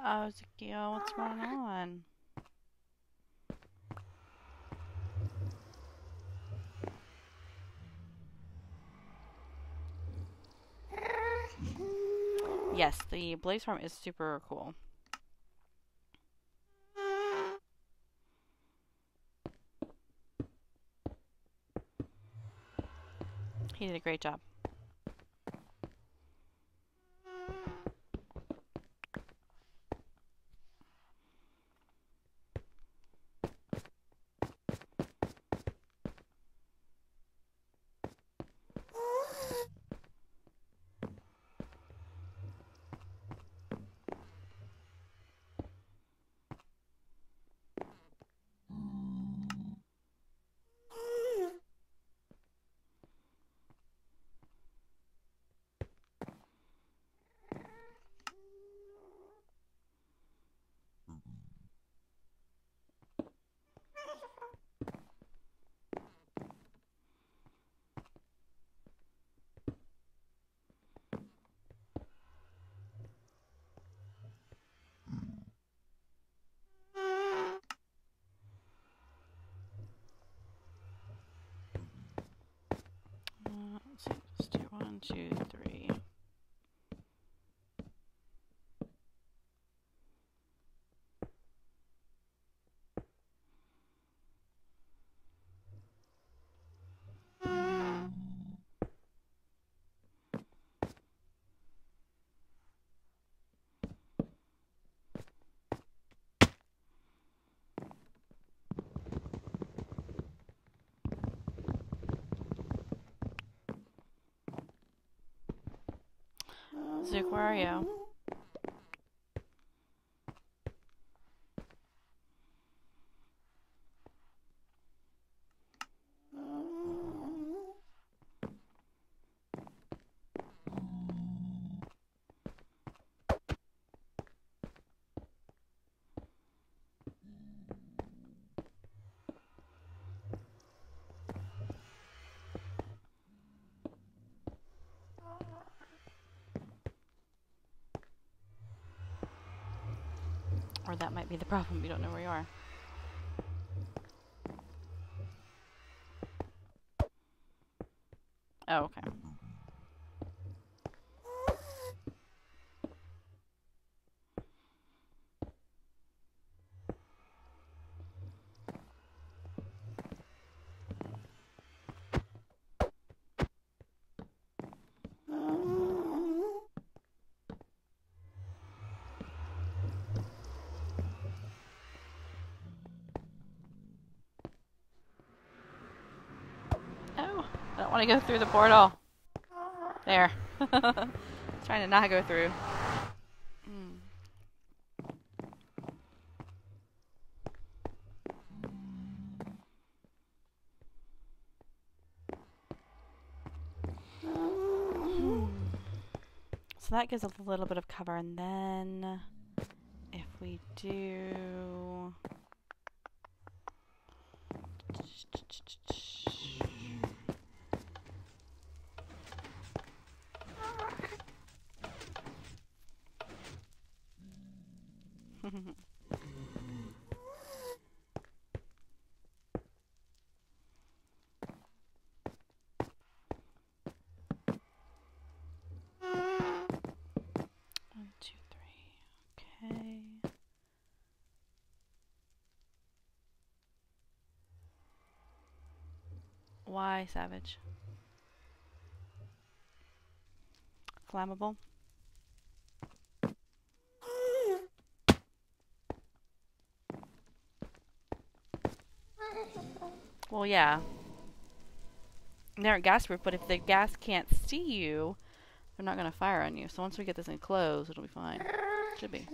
Oh, Ezekiel, what's going on? Yes, the blaze farm is super cool. He did a great job. Let's see, let's do 1, 2, 3. Zook, where are you? Or that might be the problem, you don't know where you are. Oh, okay. Oh, I don't want to go through the portal. There. Trying to not go through. So that gives a little bit of cover, and then if we do... One, two, three. Okay. Why savage? Flammable? Well, yeah. They aren't gas proof, but if the gas can't see you, they're not going to fire on you. So once we get this enclosed, it'll be fine. Should be.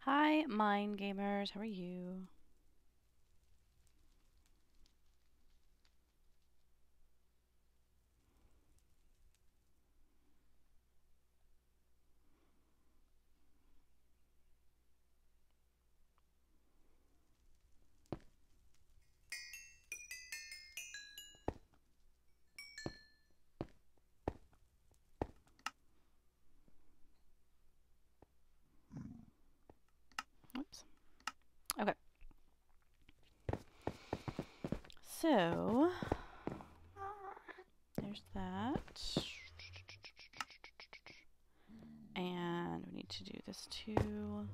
Hi, Mind Gamers. How are you? Oops. Okay. So, there's that. And we need to do this too.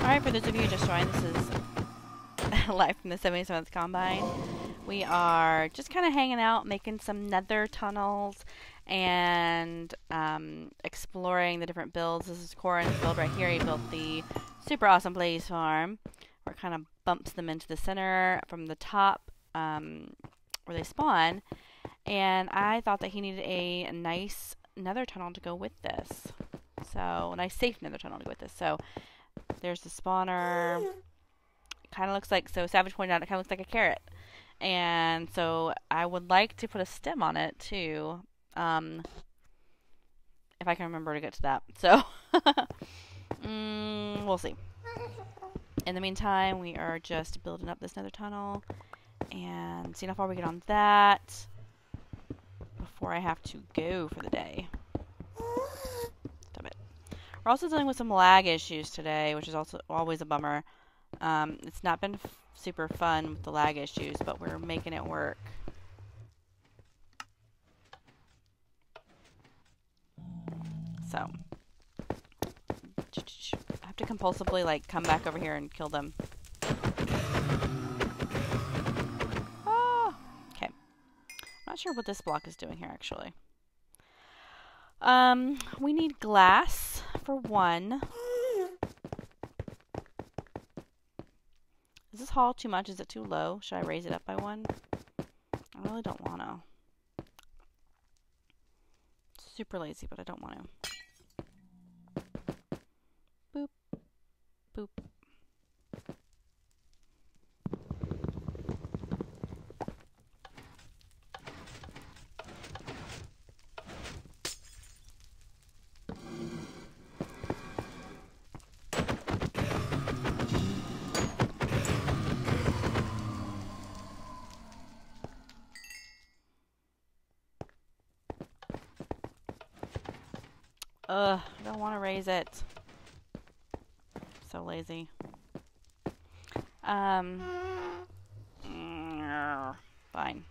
Alright, for those of you who just joined, this is live from the 77th Combine. We are just kind of hanging out, making some nether tunnels, and exploring the different builds. This is Corin's build right here. He built the super awesome blaze farm, where it kind of bumps them into the center from the top where they spawn. And I thought that he needed a nice nether tunnel to go with this. So, a nice safe nether tunnel to go with this. So, there's the spawner. It kind of looks like, so Savage pointed out, it kind of looks like a carrot. And so I would like to put a stem on it too. If I can remember to get to that. So, we'll see. In the meantime, we are just building up this nether tunnel and seeing how far we get on that before I have to go for the day. Stop it. We're also dealing with some lag issues today, which is also always a bummer. It's not been super fun with the lag issues, but we're making it work. So, I have to compulsively, like, come back over here and kill them. Oh, okay. I'm not sure what this block is doing here, actually. We need glass for one. Is this hall too much? Is it too low? Should I raise it up by one? I really don't want to. Super lazy, but I don't want to. Boop. Boop. Ugh, I don't want to raise it. So lazy. Fine.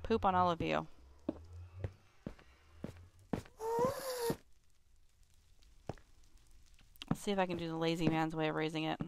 Poop on all of you. Let's see if I can do the lazy man's way of raising it.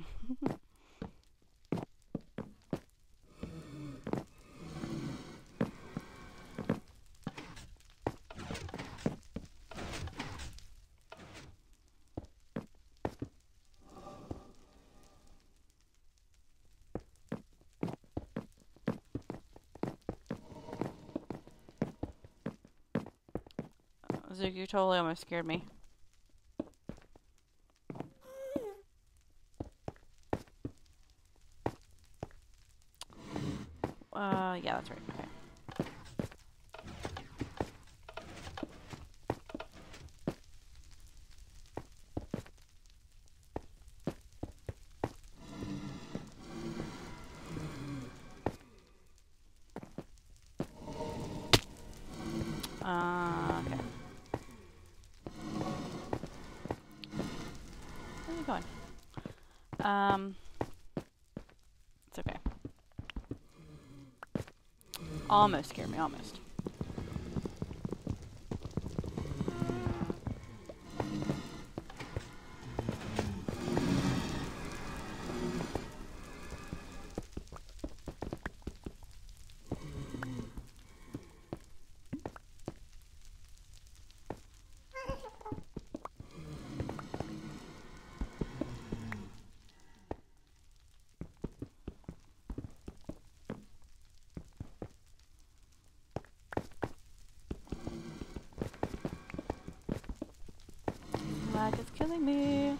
Zook, you totally almost scared me. Yeah, that's right. Okay. Okay. Where are you going? It's okay. Almost scared me, almost. Lag is killing me.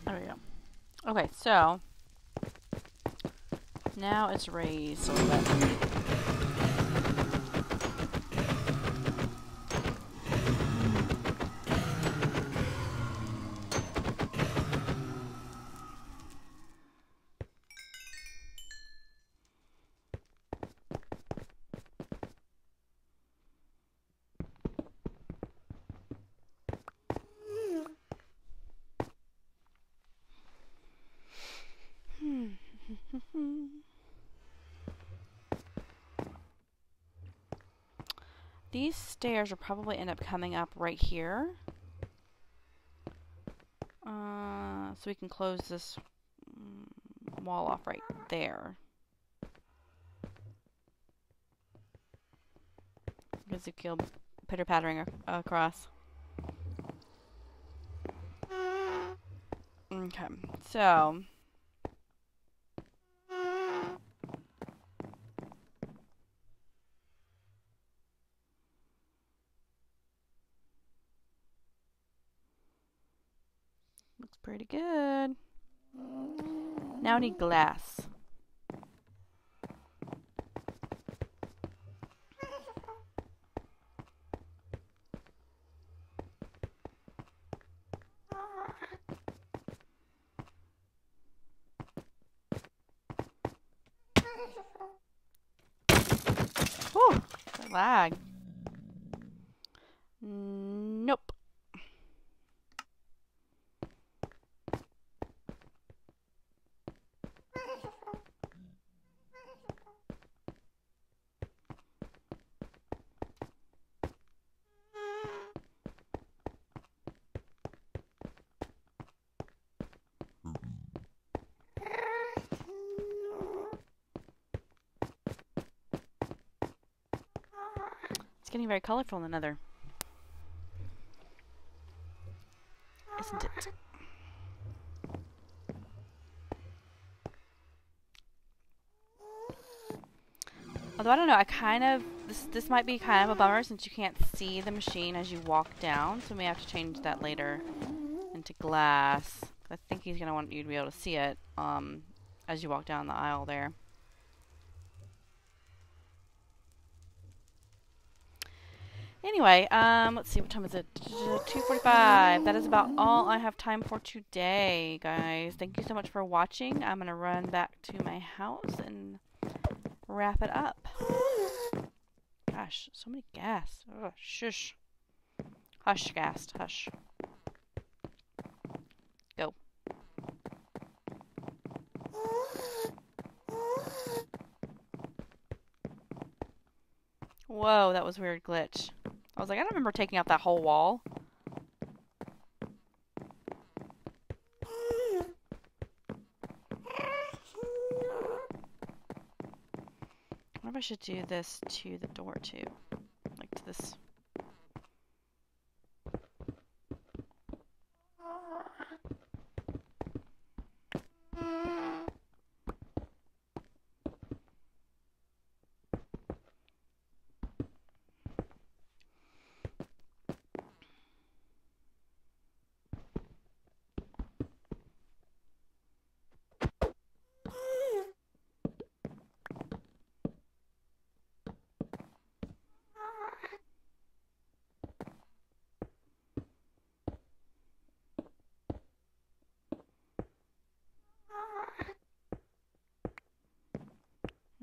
There we go. Okay, so now it's raised a little bit. These stairs will probably end up coming up right here. So we can close this wall off right there. Ezekiel pitter-pattering across. Okay, so pretty good. Now I need glass. Whew, that lag. Nope. It's getting very colorful in the Nether, isn't it? Although I don't know, I kind of this might be kind of a bummer since you can't see the machine as you walk down, so we may have to change that later into glass. I think he's gonna want you to be able to see it as you walk down the aisle there. Anyway, let's see, what time is it? 2:45. That is about all I have time for today, guys. Thank you so much for watching. I'm gonna run back to my house and wrap it up. Gosh, so many gas. Ugh, shush. Hush, gas. Hush. Go. Whoa, that was a weird glitch. I was like, I don't remember taking out that whole wall. I wonder if I should do this to the door too. Like to this.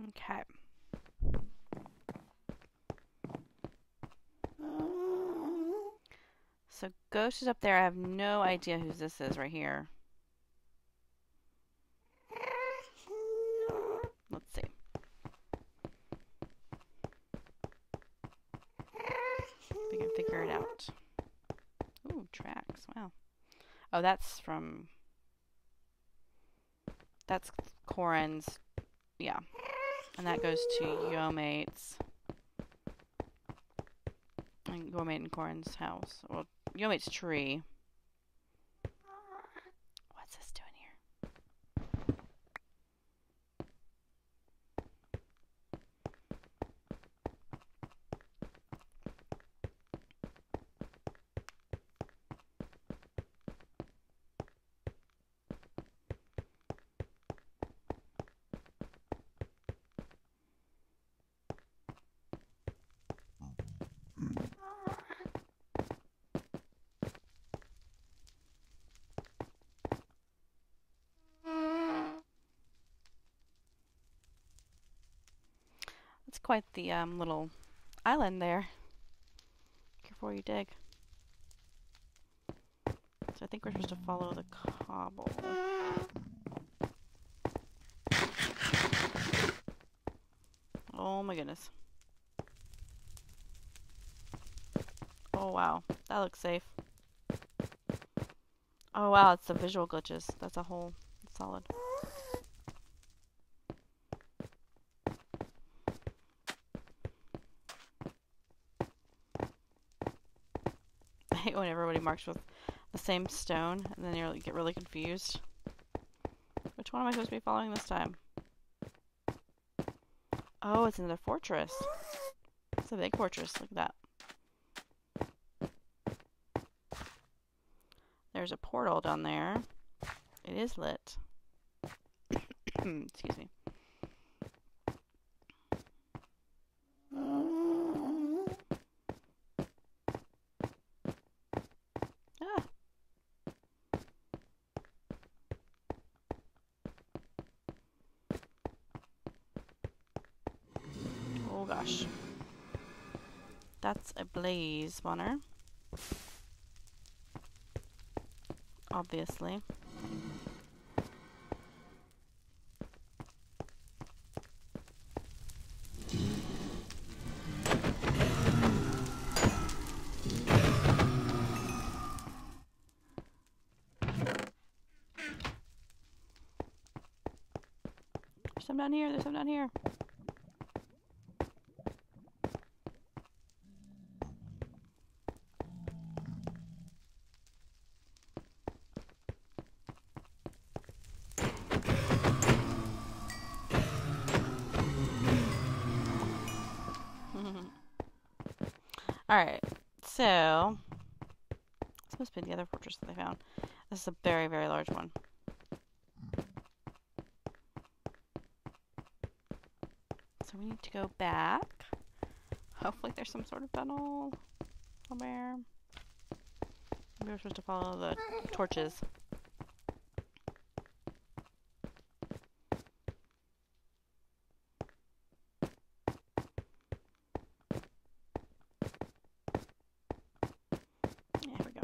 Okay. So Ghost is up there. I have no idea who this is right here. Let's see. If we can figure it out. Ooh, tracks. Wow. Oh, that's from... That's Corin's. Yeah. And that goes to Yomate's. And Yomate and Corin's house. Well, Yomate's tree. What's this doing here? It's quite the little island there. Careful where you dig. So I think we're supposed to follow the cobble. Oh my goodness. Oh wow, that looks safe. Oh wow, it's the visual glitches. That's a whole solid. I hate when everybody marks with the same stone and then you get really confused. Which one am I supposed to be following this time? Oh, it's another fortress. It's a big fortress. Look at that. There's a portal down there. It is lit. Excuse me. Ah. Oh gosh. That's a blaze spawner. Obviously. There's some down here. There's some down here. Alright, so this must be the other fortress that they found. This is a very, very large one. So we need to go back. Hopefully there's some sort of tunnel somewhere. Maybe we're supposed to follow the torches. Yeah, here we go.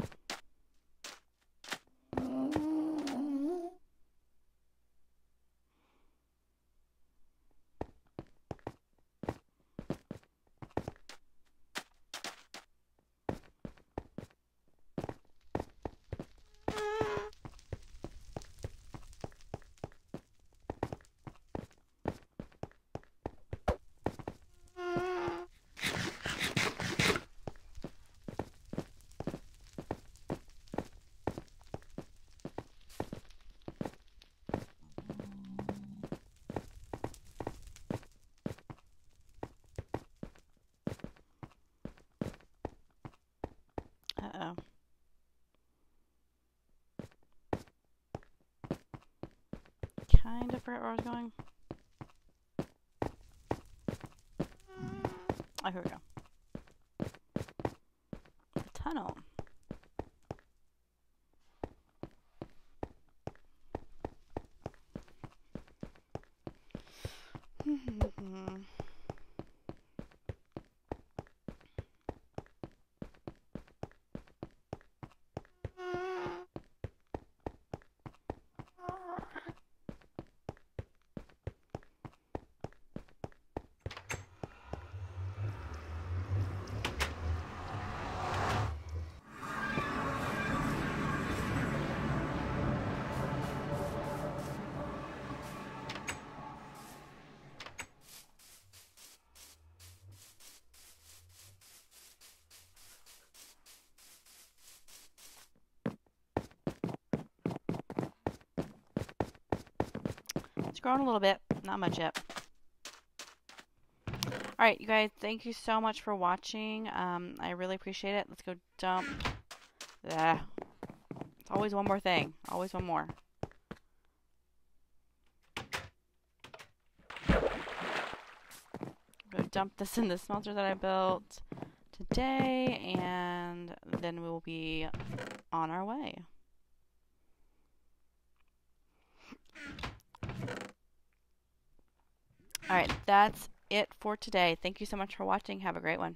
Uh-oh. Kind of forgot where I was going. Oh, here we go. A tunnel. It's grown a little bit, not much yet. Alright, you guys, thank you so much for watching. I really appreciate it. Let's go dump. It's always one more thing. Always one more. Go dump this in the smelter that I built today, and then we will be on our way. Alright, that's it for today. Thank you so much for watching. Have a great one.